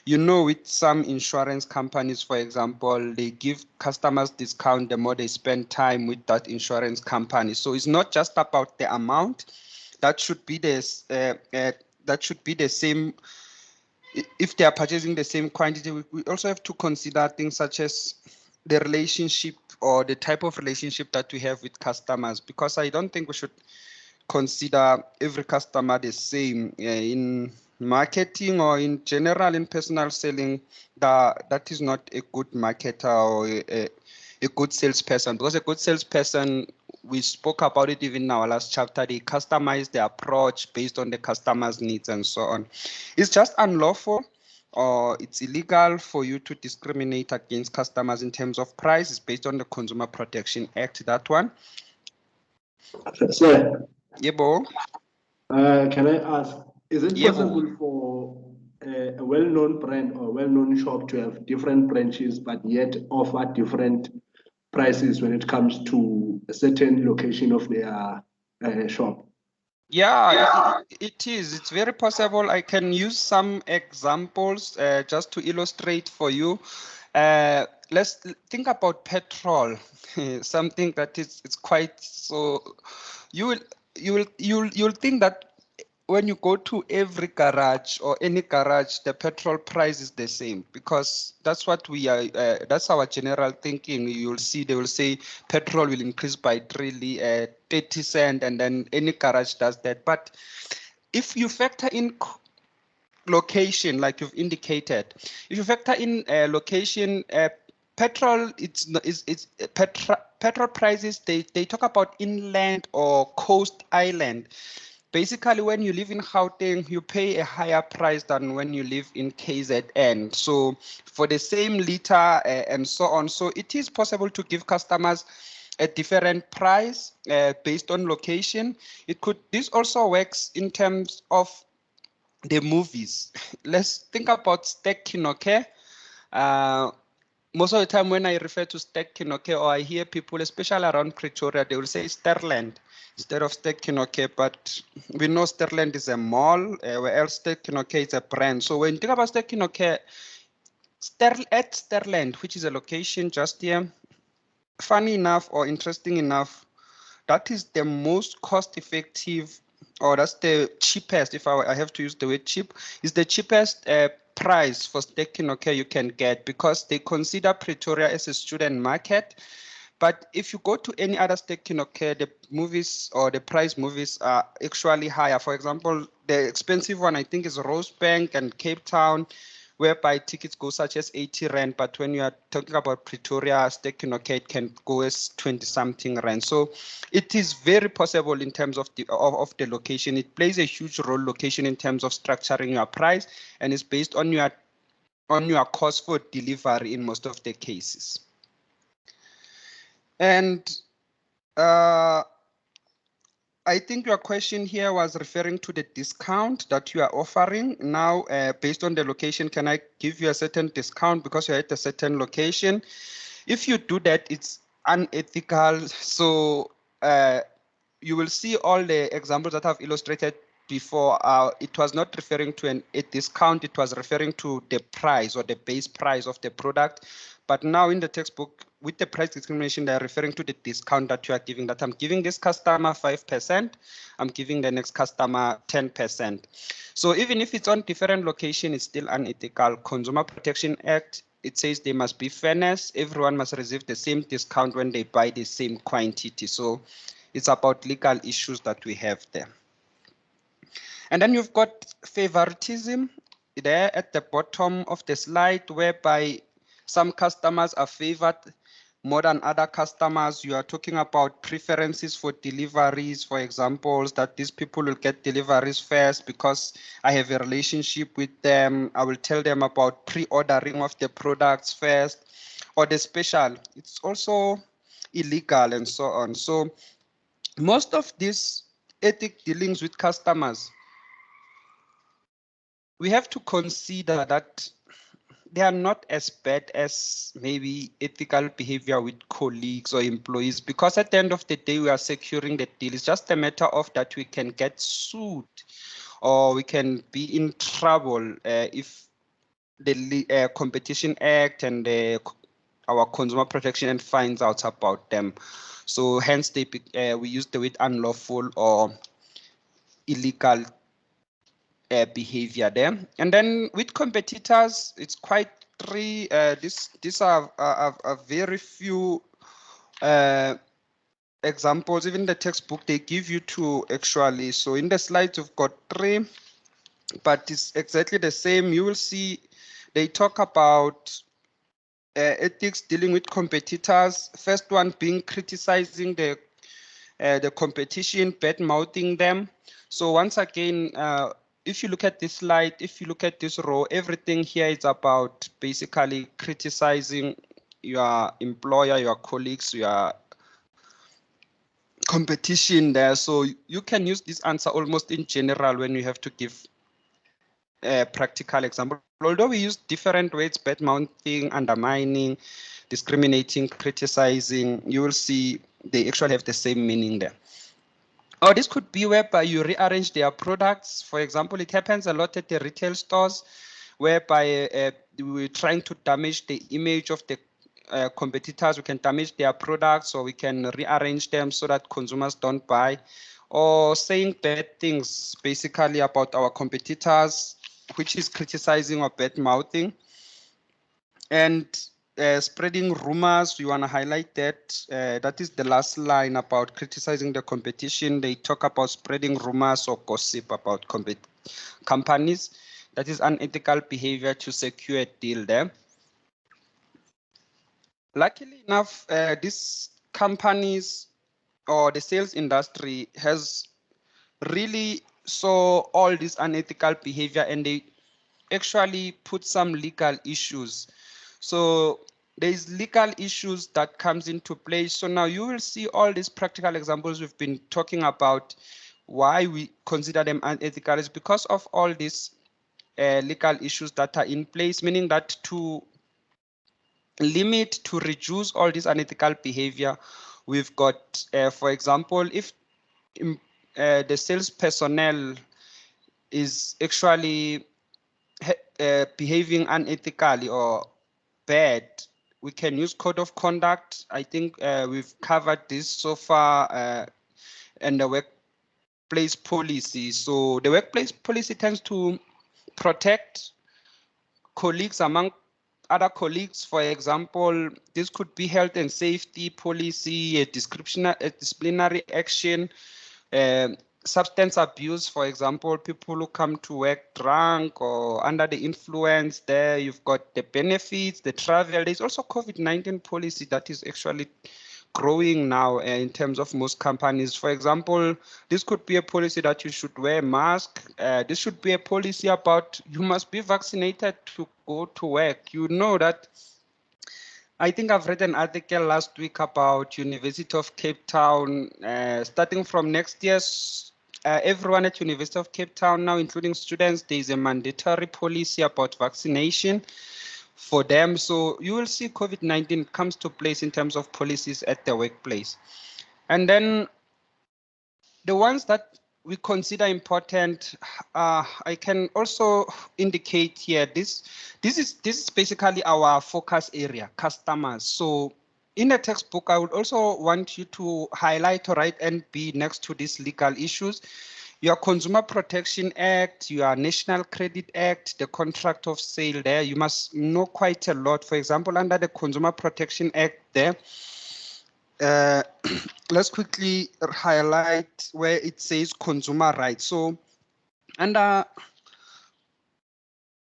You know, with some insurance companies, for example, they give customers discount the more they spend time with that insurance company. So it's not just about the amount. That should be this. That should be the same. If they are purchasing the same quantity, we also have to consider things such as the relationship or the type of relationship that we have with customers, because I don't think we should consider every customer the same in marketing or in general in personal selling. That is not a good marketer or a good salesperson, because a good salesperson, we spoke about it even in our last chapter, they customize the approach based on the customer's needs and so on. It's just unlawful or it's illegal for you to discriminate against customers in terms of price. It's based on the Consumer Protection Act, that one. Sir, Yebo. can I ask, is it possible for a well-known brand or well-known shop to have different branches but yet offer different prices when it comes to a certain location of their shop? Yeah, it is. It's very possible. I can use some examples just to illustrate for you. Let's think about petrol, something that is it's quite so. You'll think that when you go to every garage or any garage, the petrol price is the same, because that's what we are. That's our general thinking. You'll see they will say petrol will increase by 30 cents, and then any garage does that. But if you factor in location, like you've indicated, if you factor in location, petrol, petrol prices. They talk about inland or coast island. Basically, when you live in Gauteng, you pay a higher price than when you live in KZN. So for the same liter and so on. So it is possible to give customers a different price based on location. This also works in terms of the movies. Let's think about Stek Kinoke. Most of the time when I refer to Stek Kinoke, or I hear people, especially around Pretoria, they will say Sterland instead of Stek Kinoke, but we know Sterland is a mall, where else Stek Kinoke is a brand. So when you think about Stek Kinoke, at Sterland, which is a location just here, funny enough or interesting enough, that is the most cost-effective, or that's the cheapest, if I have to use the word cheap, is the cheapest price for Stek Kinoke you can get, because they consider Pretoria as a student market. But if you go to any other Stek Kinoke, the movies or the price movies are actually higher. For example, the expensive one I think is Rosebank and Cape Town, whereby tickets go such as 80 rand, but when you are talking about Pretoria, Stek Kinoke, it can go as 20-something rand. So it is very possible in terms of the location. It plays a huge role, location, in terms of structuring your price, and it's based on your cost for delivery in most of the cases. And I think your question here was referring to the discount that you are offering. Now, based on the location, can I give you a certain discount because you're at a certain location? If you do that, it's unethical. So you will see all the examples that I've illustrated before. It was not referring to a discount. It was referring to the price or the base price of the product. But now in the textbook, with the price discrimination, they're referring to the discount that you are giving, that I'm giving this customer 5%, I'm giving the next customer 10%. So even if it's on different location, it's still unethical. Consumer Protection Act, it says there must be fairness. Everyone must receive the same discount when they buy the same quantity. So it's about legal issues that we have there. And then you've got favoritism there at the bottom of the slide, whereby some customers are favored more than other customers. You are talking about preferences for deliveries, for example, that these people will get deliveries first because I have a relationship with them. I will tell them about pre-ordering of the products first, or the special. It's also illegal and so on. So most of these ethic dealings with customers, we have to consider that they are not as bad as maybe ethical behavior with colleagues or employees, because at the end of the day, we are securing the deal. It's just a matter of that we can get sued or we can be in trouble if the Competition Act and our Consumer Protection Act finds out about them. So hence we use the word unlawful or illegal behavior there. And then with competitors, it's quite these are very few examples, even the textbook, they give you 2 actually. So in the slides, you've got 3, but it's exactly the same. You will see they talk about ethics dealing with competitors. First one being criticizing the competition, bad mouthing them. So once again, if you look at this slide, if you look at this row, everything here is about basically criticizing your employer, your colleagues, your competition there. So you can use this answer almost in general when you have to give a practical example. Although we use different words, bad mouthing, undermining, discriminating, criticizing, you will see they actually have the same meaning there. Or this could be whereby you rearrange their products. For example, it happens a lot at the retail stores whereby we're trying to damage the image of the competitors. We can damage their products, or we can rearrange them so that consumers don't buy, or saying bad things basically about our competitors, which is criticizing or bad mouthing. And spreading rumors, we want to highlight that. That is the last line about criticizing the competition. They talk about spreading rumors or gossip about companies. That is unethical behavior to secure a deal there. Luckily enough, these companies or the sales industry has really saw all this unethical behavior, and they actually put some legal issues. So there's legal issues that comes into play. So now you will see all these practical examples we've been talking about. Why we consider them unethical is because of all these legal issues that are in place, meaning that to limit, to reduce all this unethical behavior, we've got, for example, if the sales personnel is actually behaving unethically or bad, we can use code of conduct. I think we've covered this so far, and the workplace policy. So the workplace policy tends to protect colleagues among other colleagues. For example, this could be health and safety policy, a disciplinary action, substance abuse. For example, people who come to work drunk or under the influence, there you've got the benefits, the travel. There's also COVID-19 policy that is actually growing now in terms of most companies. For example, this could be a policy that you should wear a mask. This should be a policy about you must be vaccinated to go to work. You know that. I think I've read an article last week about University of Cape Town. Starting from next year, everyone at University of Cape Town now, including students, there is a mandatory policy about vaccination for them. So you will see COVID-19 comes to place in terms of policies at the workplace. And then the ones that we consider important, I can also indicate here, this is basically our focus area, customers. So in the textbook, I would also want you to highlight or write NB next to these legal issues. Your Consumer Protection Act, your National Credit Act, the contract of sale there, you must know quite a lot. For example, under the Consumer Protection Act there, let's quickly highlight where it says consumer rights. So under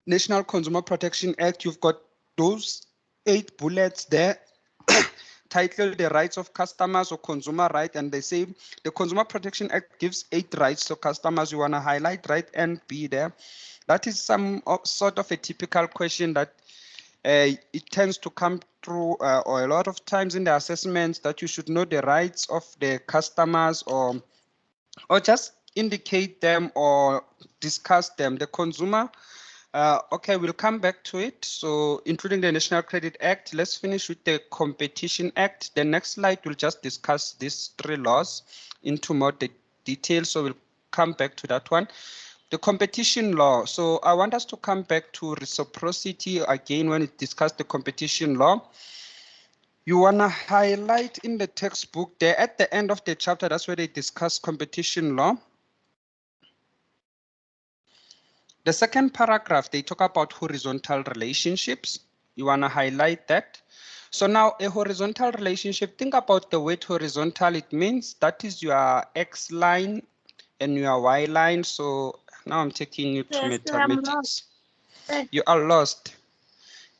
National Consumer Protection Act, you've got those 8 bullets there titled the rights of customers or consumer right, and they say the Consumer Protection Act gives 8 rights to customers. You want to highlight right and B there. That is some sort of a typical question that it tends to come through or a lot of times in the assessments, that you should know the rights of the customers, or just indicate them or discuss them. The consumer, okay, we'll come back to it. So including the National Credit Act, let's finish with the Competition Act. The next slide will just discuss these 3 laws into more detail. So we'll come back to that one. The competition law. So I want us to come back to reciprocity again when it discussed the competition law. You want to highlight in the textbook there at the end of the chapter, that's where they discuss competition law. The second paragraph, they talk about horizontal relationships. You want to highlight that. So now a horizontal relationship, think about the word horizontal. It means that is your X line and your Y line. So now I'm taking you to Yes, I'm mathematics. lost. You are lost.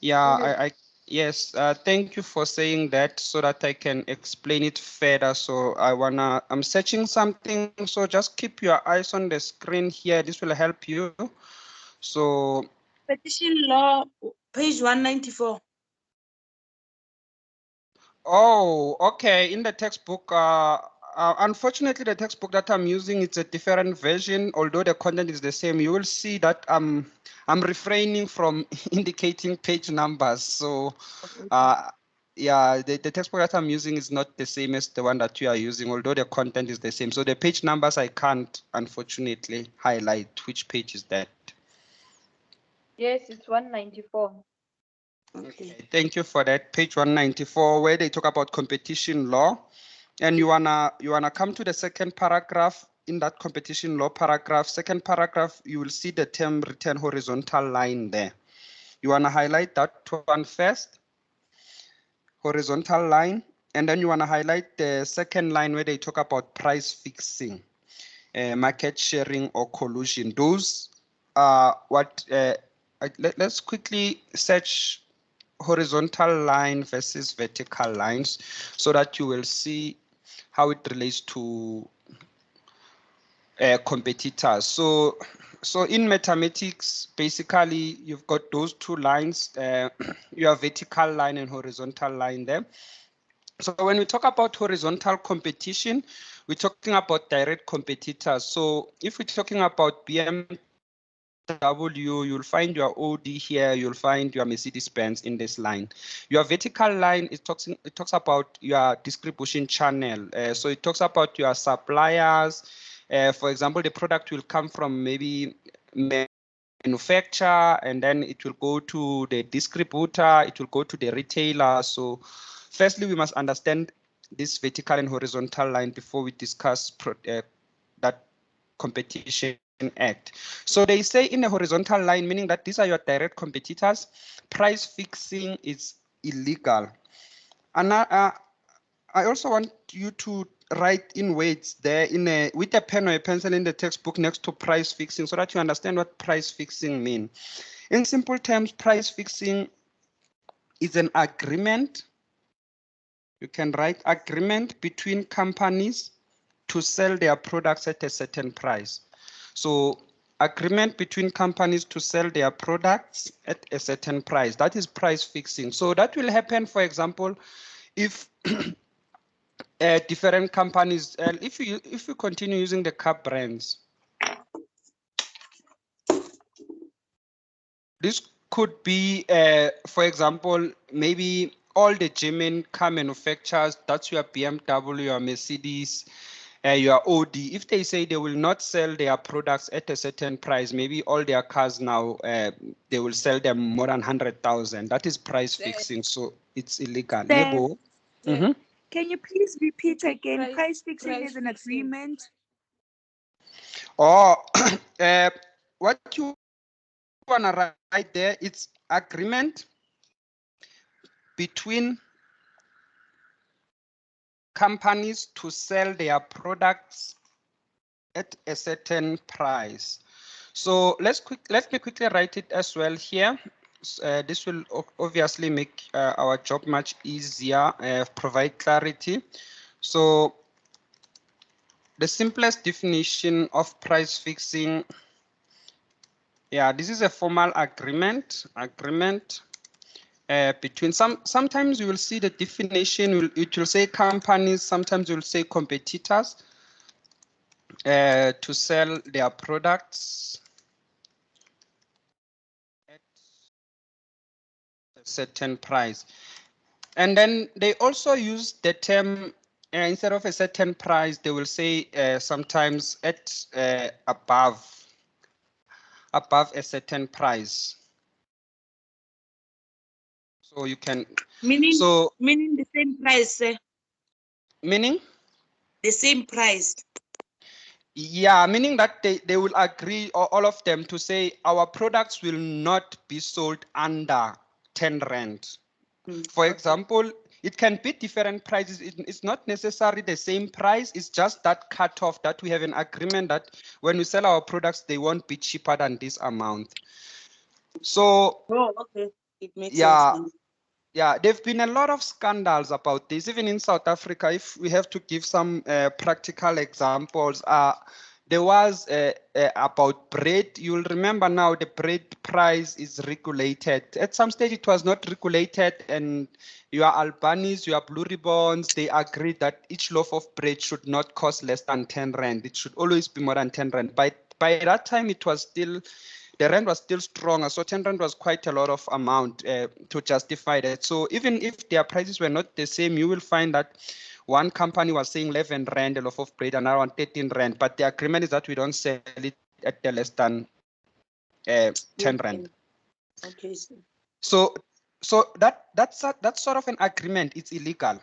Yeah, yes, thank you for saying that so that I can explain it further. So I'm searching something. So just keep your eyes on the screen here. This will help you. So Petition law, page 194. oh, okay. In the textbook, unfortunately, the textbook that I'm using, it's a different version. Although the content is the same, you will see that I'm refraining from indicating page numbers. So, yeah, the textbook that I'm using is not the same as the one that you are using, although the content is the same. So the page numbers I can't, unfortunately, highlight. Which page is that? Yes, it's 194. Okay, thank you for that. Page 194, where they talk about competition law. And you wanna come to the second paragraph. In that competition law paragraph, second paragraph, you will see the term written horizontal line there. You wanna highlight that one first, horizontal line, and then you wanna highlight the second line where they talk about price fixing, market sharing or collusion. Those are what. Let's quickly search horizontal line versus vertical lines so that you will see how it relates to competitors. So in mathematics, basically you've got those two lines, your vertical line and horizontal line there. So when we talk about horizontal competition, we're talking about direct competitors. So if we're talking about BMW, you'll find your OD here, you'll find your Mercedes-Benz in this line. Your vertical line, it talks about your distribution channel. So it talks about your suppliers. For example, the product will come from maybe manufacturer, and then it will go to the distributor, it will go to the retailer. So firstly, we must understand this vertical and horizontal line before we discuss that competition act. So they say in a horizontal line, meaning that these are your direct competitors, price fixing is illegal. And I also want you to write in words there with a pen or a pencil in the textbook next to price fixing so that you understand what price fixing means. In simple terms, price fixing is an agreement. You can write agreement between companies to sell their products at a certain price. So agreement between companies to sell their products at a certain price. That is price fixing. So that will happen, for example, if different companies, if you continue using the car brands, this could be, for example, maybe all the German car manufacturers, that's your BMW, your Mercedes, your OD, if they say they will not sell their products at a certain price, maybe all their cars now, they will sell them more than 100,000. That is price fixing, so it's illegal. Lebo. Can you please repeat again? Price fixing is an agreement. Or what you want to write there, it's agreement between companies to sell their products at a certain price. So let me quickly write it as well here. This will obviously make our job much easier, provide clarity. So the simplest definition of price fixing, yeah, this is a formal agreement between sometimes you will see the definition, it will say companies, sometimes you will say competitors to sell their products at a certain price. And then they also use the term, instead of a certain price, they will say sometimes at above a certain price. So you can meaning the same price. Meaning? The same price. Yeah, meaning that they will agree, all of them, to say our products will not be sold under 10 Rand. Mm. For example, it can be different prices. It's not necessarily the same price. It's just that cutoff that we have an agreement that when we sell our products, they won't be cheaper than this amount. So, Oh, okay. It makes yeah, sense. yeah, there've been a lot of scandals about this, even in South Africa. If we have to give some practical examples, there was about bread. You'll remember now the bread price is regulated. At some stage, it was not regulated, and your Albanis, your Blue Ribbons, they agreed that each loaf of bread should not cost less than 10 Rand. It should always be more than 10 Rand. By that time, it was still, the rand was still stronger, so 10 Rand was quite a lot of amount to justify that. So even if their prices were not the same, you will find that one company was saying 11 Rand a loaf of bread and around 13 Rand, but the agreement is that we don't sell it at the less than 10 Rand. Okay. So that's sort of an agreement. It's illegal.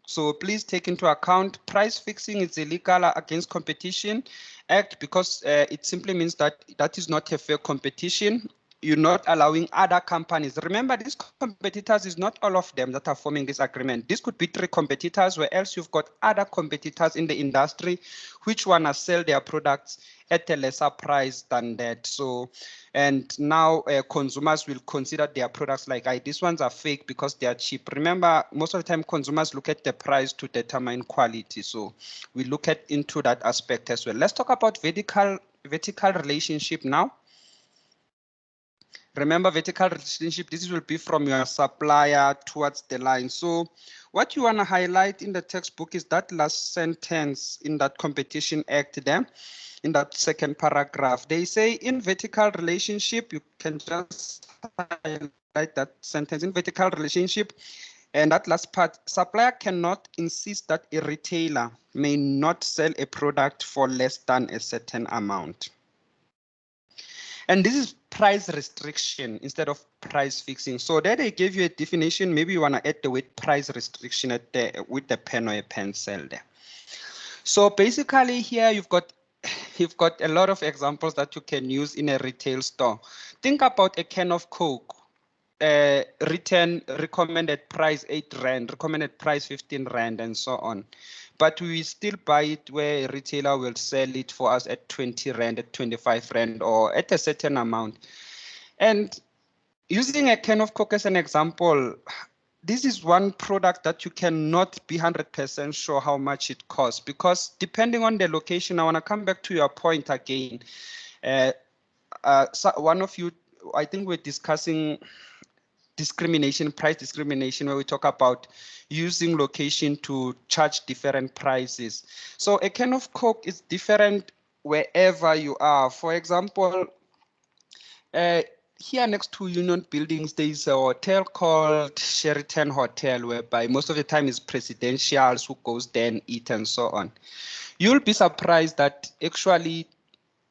So please take into account price fixing is illegal against Competition Act, because it simply means that that is not a fair competition. You're not allowing other companies. Remember, these competitors is not all of them that are forming this agreement. This could be 3 competitors, where else you've got other competitors in the industry which want to sell their products at a lesser price than that. So, and now consumers will consider their products like, these ones are fake because they are cheap. Remember, most of the time consumers look at the price to determine quality. So we look at into that aspect as well. Let's talk about vertical relationship now. Remember, vertical relationship, this will be from your supplier towards the line. So what you want to highlight in the textbook is that last sentence in that Competition Act there, in that second paragraph. They say in vertical relationship, you can just highlight that sentence, in vertical relationship, and that last part, supplier cannot insist that a retailer may not sell a product for less than a certain amount. And this is price restriction instead of price fixing. So there they gave you a definition. Maybe you want to add the word price restriction at the, with the pen or a pencil there. So basically here you've got a lot of examples that you can use in a retail store. Think about a can of Coke. Written recommended price 8 Rand, recommended price 15 Rand, and so on. But we still buy it where a retailer will sell it for us at 20 Rand, at 25 Rand, or at a certain amount. And using a can of Coke as an example, this is one product that you cannot be 100% sure how much it costs, because depending on the location, I want to come back to your point again. So one of you, I think we're discussing discrimination, price discrimination, where we talk about using location to charge different prices. So a can of Coke is different wherever you are. For example, here next to Union Buildings, there is a hotel called Sheraton Hotel, whereby most of the time is presidentials who goes there and eat and so on. You'll be surprised that actually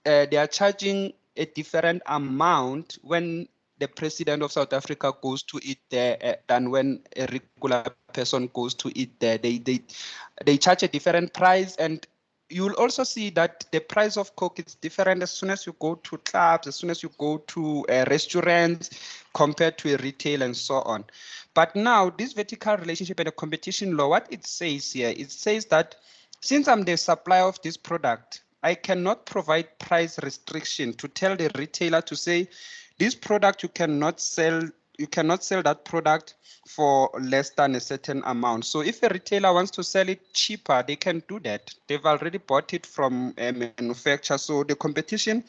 they are charging a different amount when the president of South Africa goes to eat there than when a regular person goes to eat there. They charge a different price, and you'll also see that the price of Coke is different as soon as you go to clubs, as soon as you go to restaurants, compared to a retail and so on. But now this vertical relationship and the competition law, what it says here, it says that since I'm the supplier of this product, I cannot provide price restriction to tell the retailer to say, this product you cannot sell that product for less than a certain amount. So if a retailer wants to sell it cheaper, they can do that. They've already bought it from a manufacturer. So the competition,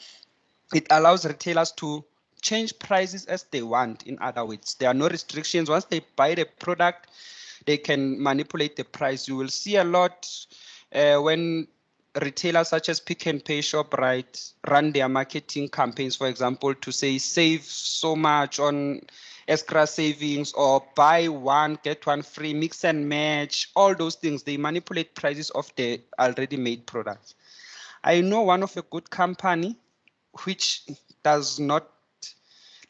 it allows retailers to change prices as they want. In other words, there are no restrictions. Once they buy the product, they can manipulate the price. You will see a lot when retailers such as Pick and Pay, ShopRite run their marketing campaigns, for example, to say save so much on extra savings, or buy one, get one free, mix and match, all those things. They manipulate prices of the already made products. I know one of a good company which does not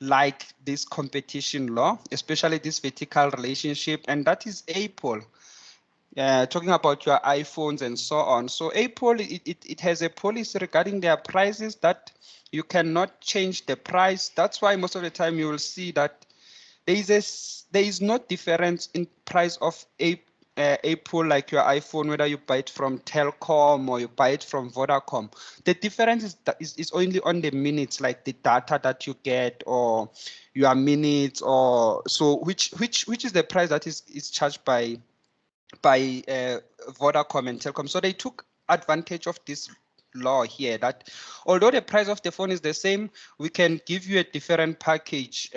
like this competition law, especially this vertical relationship, and that is Apple. Talking about your iPhones and so on. So Apple, it has a policy regarding their prices that you cannot change the price. That's why most of the time you will see that there is no difference in price of Apple, like your iPhone, whether you buy it from Telcom or you buy it from Vodacom. The difference is only on the minutes, like the data that you get, or your minutes, or so which is the price that is charged by Vodacom and Telcom. So they took advantage of this law here, that although the price of the phone is the same, we can give you a different package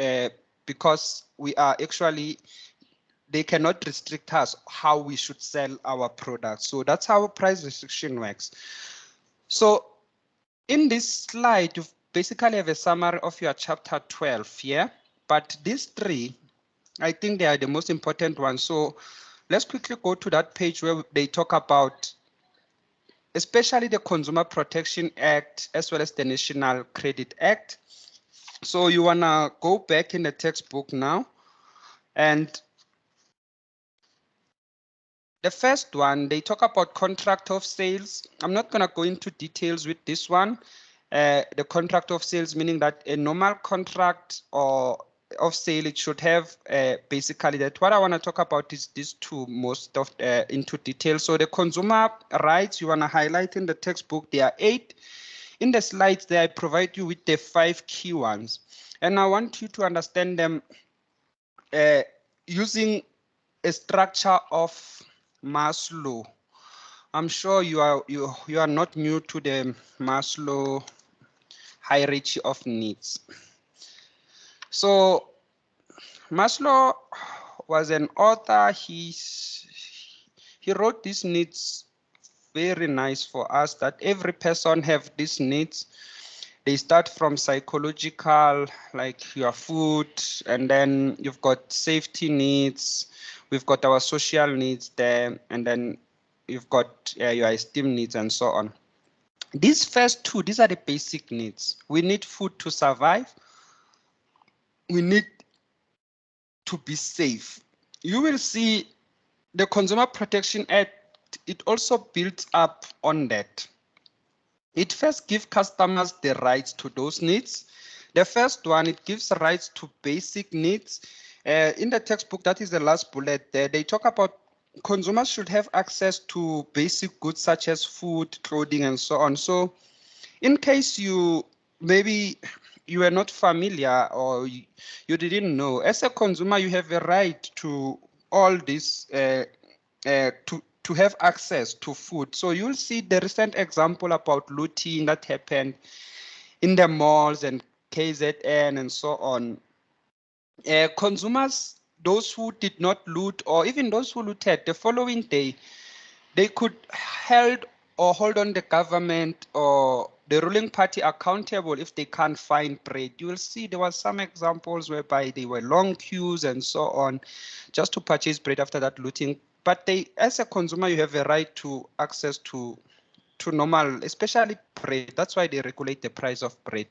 because we are actually, they cannot restrict us how we should sell our products. So that's how price restriction works. So in this slide, you basically have a summary of your chapter 12 here, but these three, I think they are the most important ones. So let's quickly go to that page where they talk about especially the Consumer Protection Act as well as the National Credit Act. So you wanna go back in the textbook now, and the first one, they talk about contract of sales. I'm not gonna go into details with this one. The contract of sales, meaning that a normal contract or of sale, it should have basically that. What I want to talk about is these two most of into detail. So the consumer rights, you want to highlight in the textbook, there are 8. In the slides there, I provide you with the 5 key ones, and I want you to understand them using a structure of Maslow. I'm sure you are not new to the Maslow hierarchy of needs. So Maslow was an author. He wrote these needs very nice for us, that every person have these needs. They start from psychological, like your food, and then you've got safety needs. We've got our social needs there, and then you've got your esteem needs and so on. These first two, these are the basic needs. We need food to survive. We need to be safe. You will see the Consumer Protection Act, it also builds up on that. It first gives customers the rights to those needs. The first one, it gives rights to basic needs. In the textbook, that is the last bullet there, they talk about consumers should have access to basic goods such as food, clothing, and so on. So in case maybe you are not familiar or you didn't know, as a consumer, you have a right to all this, to have access to food. So you'll see the recent example about looting that happened in the malls and KZN and so on. Consumers, those who did not loot, or even those who looted, the following day, they could hold on the government or the ruling party accountable if they can't find bread. You will see there were some examples whereby they were long queues and so on just to purchase bread after that looting. But as a consumer, you have a right to access to normal, especially bread. That's why they regulate the price of bread.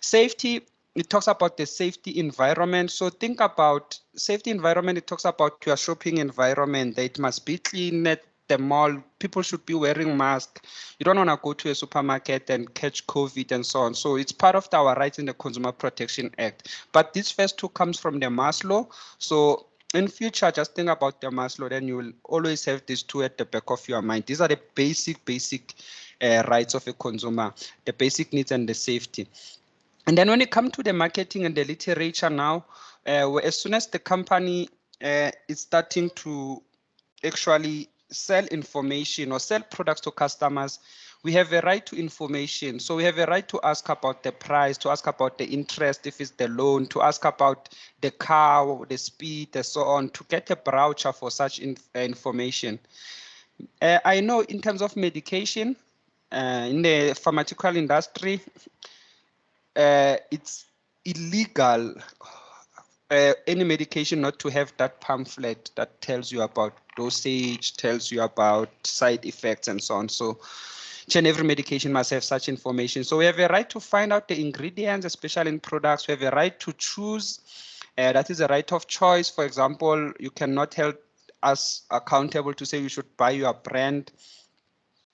Safety, it talks about the safety environment. So think about safety environment. It talks about your shopping environment. That it must be clean at the mall. People should be wearing masks. You don't want to go to a supermarket and catch COVID and so on. So it's part of our rights in the Consumer Protection Act. But this first two comes from the Maslow. So in future, just think about the Maslow, then you will always have these two at the back of your mind. These are the basic rights of a consumer, the basic needs and the safety. And then when it comes to the marketing and the literature now, as soon as the company is starting to actually sell information or sell products to customers, we have a right to information. So we have a right to ask about the price, to ask about the interest, if it's the loan, to ask about the car, the speed, and so on, to get a brochure for such information. I know in terms of medication, in the pharmaceutical industry, it's illegal any medication not to have that pamphlet that tells you about dosage, tells you about side effects and so on. So each and every medication must have such information. So we have a right to find out the ingredients, especially in products. We have a right to choose. That is a right of choice. For example, you cannot hold us accountable to say you should buy your brand.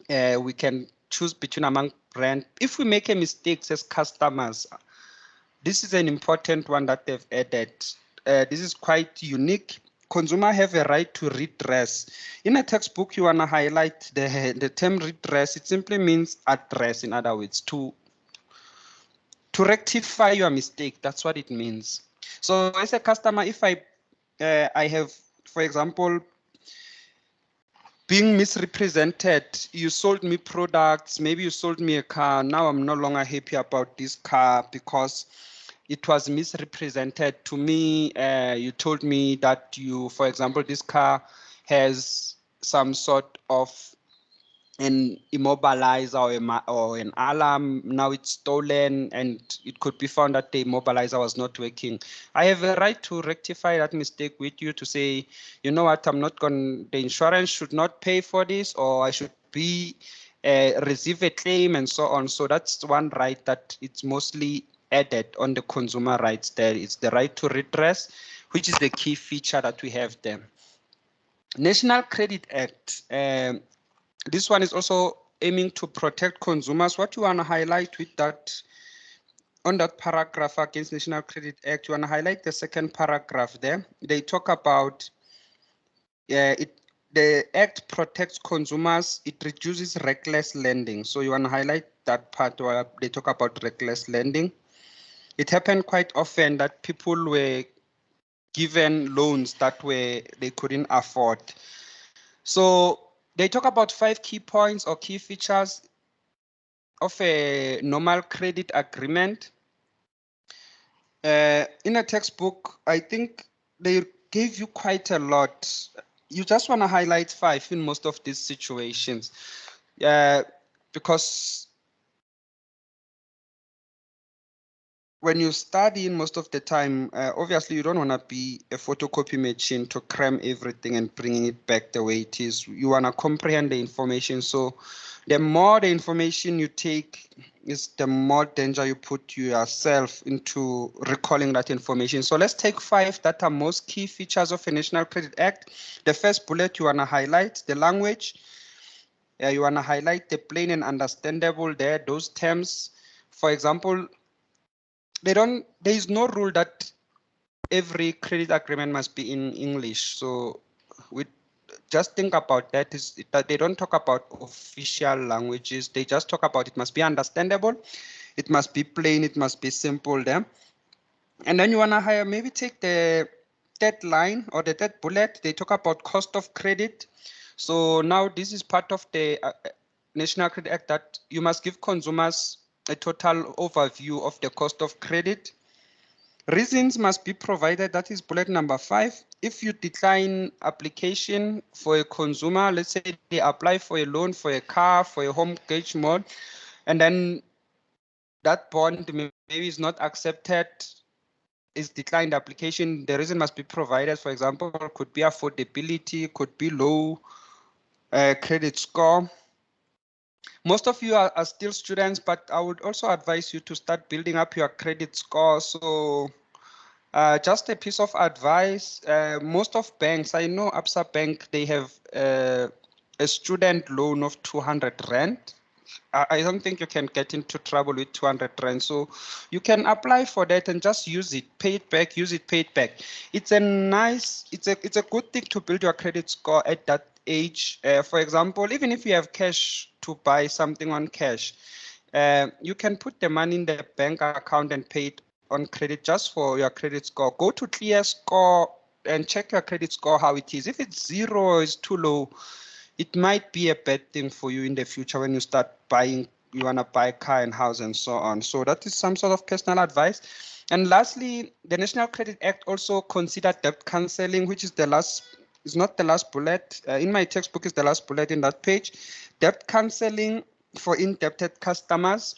We can choose between among brand. If we make a mistake as customers, this is an important one that they've added. this is quite unique. Consumer have a right to redress. In a textbook, you want to highlight the term redress. It simply means address, in other words, to rectify your mistake. That's what it means. So as a customer, if I have, for example, being misrepresented, you sold me products, maybe you sold me a car, now I'm no longer happy about this car because it was misrepresented to me. You told me that you, for example, this car has some sort of an immobilizer or an alarm. Now it's stolen and it could be found that the immobilizer was not working. I have a right to rectify that mistake with you to say, you know what, I'm not going, the insurance should not pay for this, or I should be receive a claim and so on. So that's one right that it's mostly added on the consumer rights there. It's the right to redress, which is the key feature that we have there. National Credit Act. This one is also aiming to protect consumers. What you want to highlight with that, on that paragraph against National Credit Act, you want to highlight the second paragraph there. They talk about the act protects consumers, it reduces reckless lending. So you want to highlight that part where they talk about reckless lending. It happened quite often that people were given loans that they couldn't afford. So they talk about 5 key points or key features of a normal credit agreement. In a textbook, I think they gave you quite a lot. You just want to highlight 5 in most of these situations, because when you study in most of the time, obviously you don't want to be a photocopy machine to cram everything and bringing it back the way it is. You want to comprehend the information. So the more the information you take, is the more danger you put yourself into recalling that information. So let's take 5 that are most key features of a National Credit Act. The first bullet, you want to highlight the language. You want to highlight the plain and understandable there, those terms. For example, there is no rule that every credit agreement must be in English. So we just think about that, is that they don't talk about official languages. They just talk about it must be understandable, it must be plain, it must be simple there. And then you want to maybe take the third line or the third bullet. They talk about cost of credit. So now this is part of the National Credit Act, that you must give consumers a total overview of the cost of credit. Reasons must be provided. That is bullet number 5. If you decline application for a consumer, let's say they apply for a loan for a car, for a home mortgage mode, and then that bond maybe is not accepted, is declined application, the reason must be provided. For example, could be affordability, could be low credit score. Most of you are still students, but I would also advise you to start building up your credit score. So just a piece of advice, most of banks, I know Absa Bank, they have a student loan of 200 Rand. I don't think you can get into trouble with 200 Rand. So you can apply for that and just use it, pay it back, use it, pay it back. It's a nice, it's a good thing to build your credit score at that age. For example, even if you have cash to buy something on cash, you can put the money in the bank account and pay it on credit just for your credit score. Go to Clear Score and check your credit score, how it is. If it's 0 or it's too low, it might be a bad thing for you in the future when you start buying, you want to buy a car and house and so on. So that is some sort of personal advice. And lastly, the National Credit Act also considered debt cancelling, which is the last, is not the last bullet. In my textbook is the last bullet in that page. Debt cancelling for indebted customers,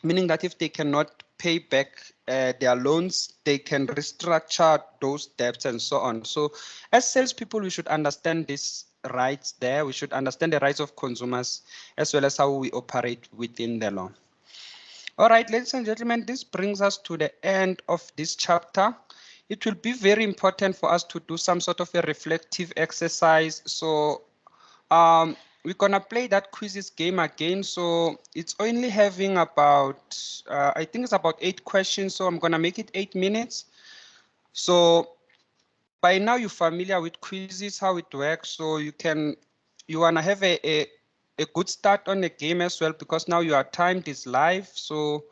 meaning that if they cannot pay back their loans, they can restructure those debts and so on. So as salespeople, we should understand these rights there. We should understand the rights of consumers as well as how we operate within the law. All right, ladies and gentlemen, this brings us to the end of this chapter. It will be very important for us to do some sort of a reflective exercise. So we're gonna play that quizzes game again. So it's only having about, I think it's about 8 questions. So I'm gonna make it 8 minutes. So by now you're familiar with quizzes, how it works, so you wanna have a good start on the game as well, because now your timed is live, so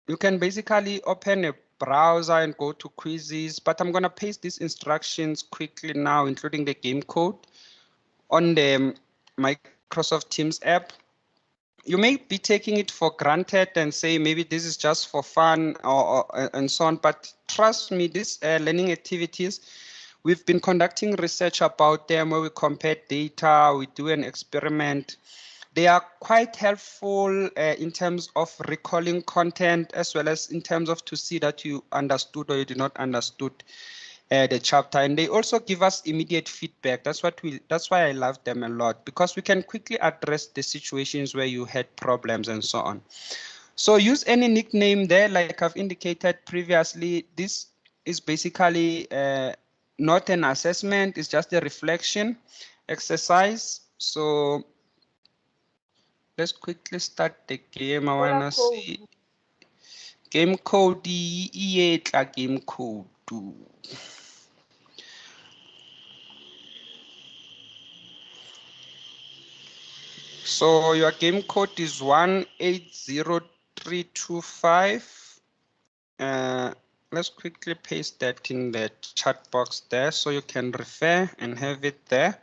you can basically open a browser and go to quizzes, but I'm gonna paste these instructions quickly now, including the game code on the Microsoft Teams app. You may be taking it for granted and say maybe this is just for fun and so on, but trust me, these learning activities, we've been conducting research about them where we compare data, we do an experiment. They are quite helpful in terms of recalling content, as well as in terms of to see that you understood or you did not understood the chapter. And they also give us immediate feedback. That's why I love them a lot, because we can quickly address the situations where you had problems and so on. So use any nickname there, like I've indicated previously. This is basically not an assessment, it's just a reflection exercise. So let's quickly start the game. I wanna see game code, game code. So your game code is 180325. Let's quickly paste that in the chat box there so you can refer and have it there.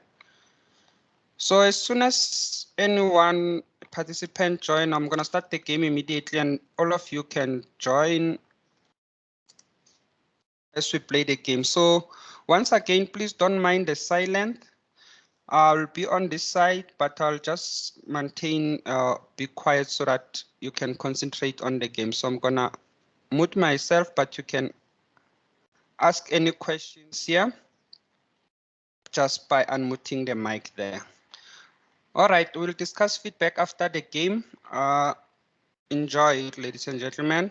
So as soon as anyone participant join, I'm gonna start the game immediately, and all of you can join as we play the game. So once again, please don't mind the silent. I'll be on this side, but I'll just maintain be quiet so that you can concentrate on the game. So I'm gonna mute myself, but you can ask any questions here just by unmuting the mic there. All right, we'll discuss feedback after the game. Enjoy it, ladies and gentlemen.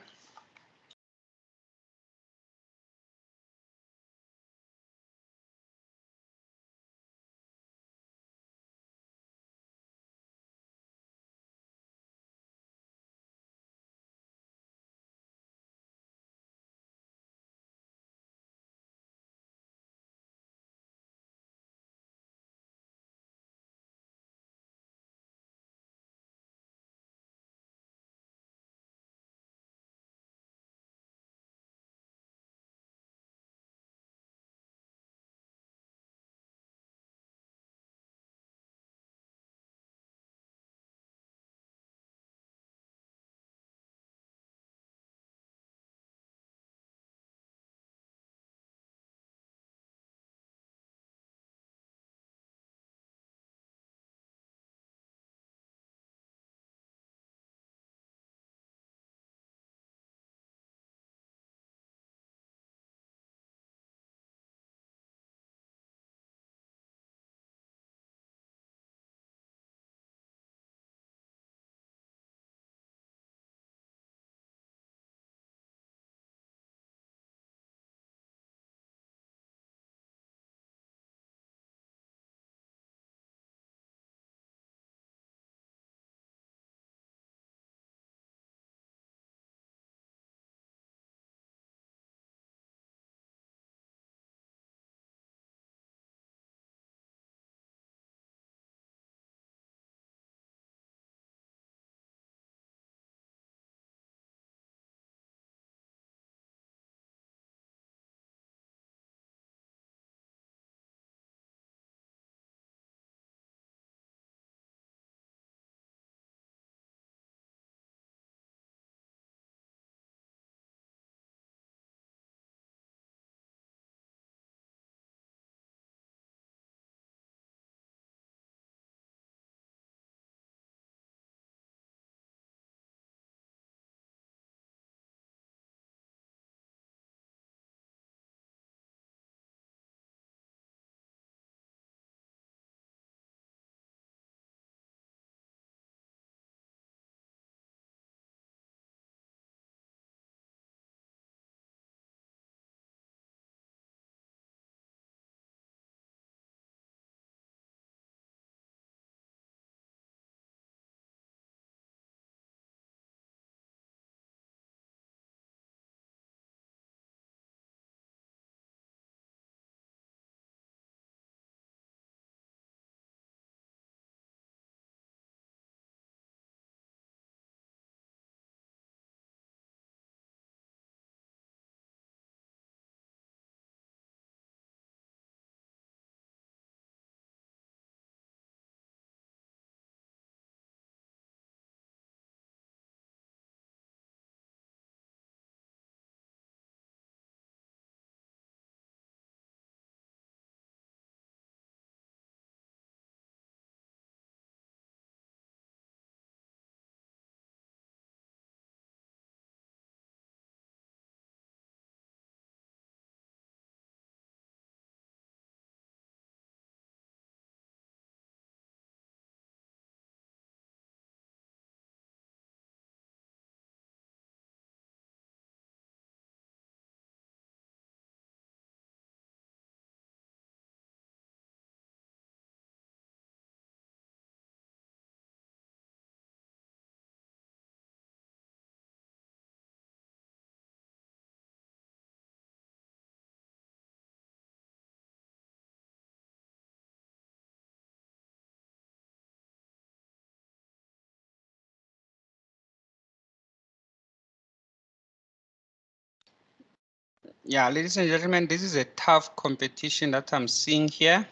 Yeah, ladies and gentlemen, this is a tough competition that I'm seeing here.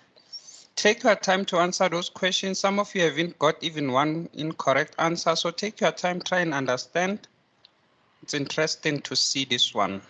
Take your time to answer those questions. Some of you haven't got even one incorrect answer, so take your time, try and understand. It's interesting to see this one.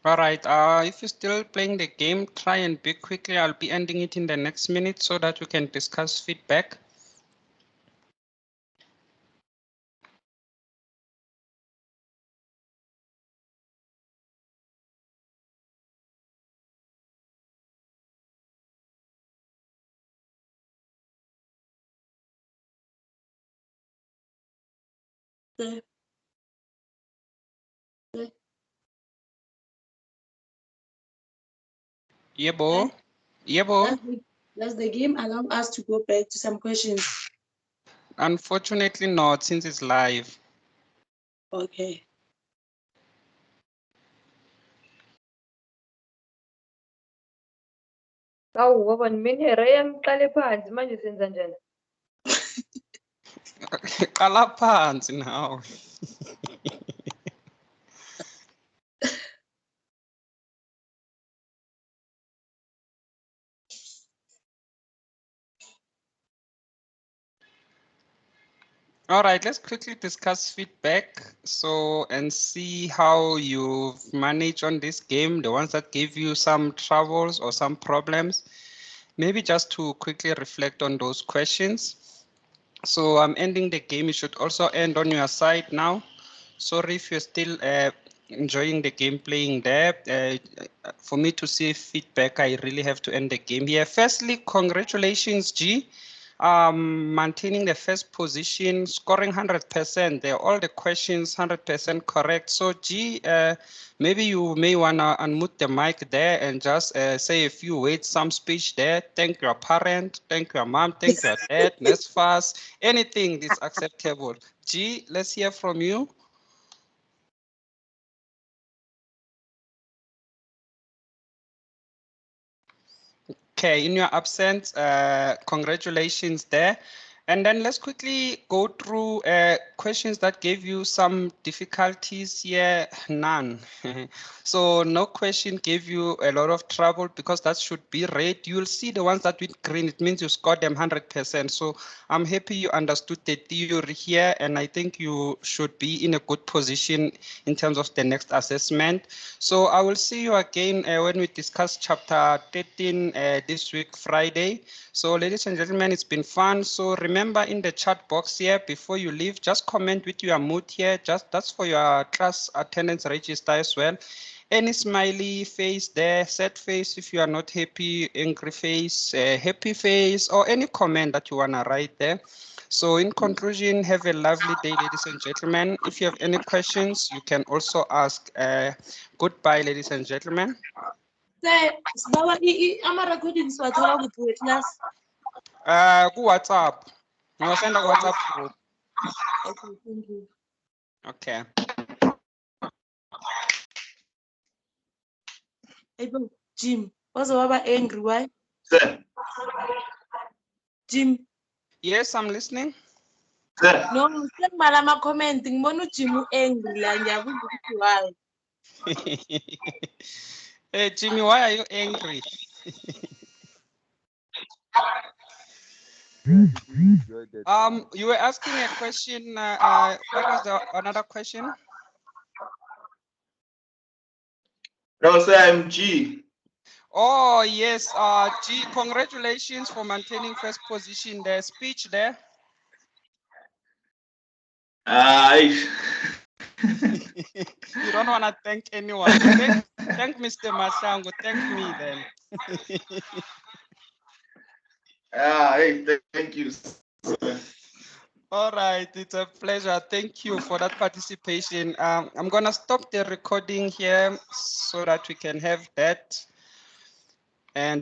All right, if you're still playing the game, try and be quickly. I'll be ending it in the next minute so that we can discuss feedback. Yebo. Yebo. Does the game allow us to go back to some questions? Unfortunately not, since it's live. Okay. Awu baba nimenere yamqale phansi manje senza njani? Qala phansi now. All right, let's quickly discuss feedback. So, and see how you've managed on this game, the ones that gave you some troubles or some problems. Maybe just to quickly reflect on those questions. So I'm ending the game. You should also end on your side now. Sorry if you're still enjoying the game playing there. For me to see feedback, I really have to end the game here. Firstly, congratulations, G. Maintaining the first position, scoring 100%. They're all the questions 100% correct. So G, maybe you may wanna unmute the mic there and just say a few words, some speech there. Thank your parent, thank your mom, thank your dad, NSFAS, anything is acceptable. G, let's hear from you. Okay, in your absence, congratulations there. And then let's quickly go through questions that gave you some difficulties here. None. So no question gave you a lot of trouble because that should be red. You'll see the ones that with green, it means you scored them 100%. So I'm happy you understood the theory here, and I think you should be in a good position in terms of the next assessment. So I will see you again when we discuss chapter 13 this week, Friday. So ladies and gentlemen, it's been fun. So remember in the chat box here, before you leave, just comment with your mood here. Just that's for your class attendance register as well. Any smiley face there, sad face if you are not happy, angry face, happy face, or any comment that you want to write there. So in conclusion, have a lovely day, ladies and gentlemen. If you have any questions, you can also ask. Goodbye, ladies and gentlemen. Ama-recordings wathola kuphi we-class? WhatsApp. I'll send a WhatsApp group. Okay, thank you. Okay. Hey, Jim, what's waba angry? Why? Sir. Jim. Yes, I'm listening. Sir. No, sengibala ama-comment ngibona uJim angry la ngiyabuza ukuthi why. Hey Jimmy, why are you angry? You were asking a question. What was the another question? No, sir, I'm G. Oh yes, G. Congratulations for maintaining first position. The speech there. You don't want to thank anyone. Thank Mr. Masango. Thank me then. Hey, thank you. All right, it's a pleasure. Thank you for that participation. I'm gonna stop the recording here so that we can have that. And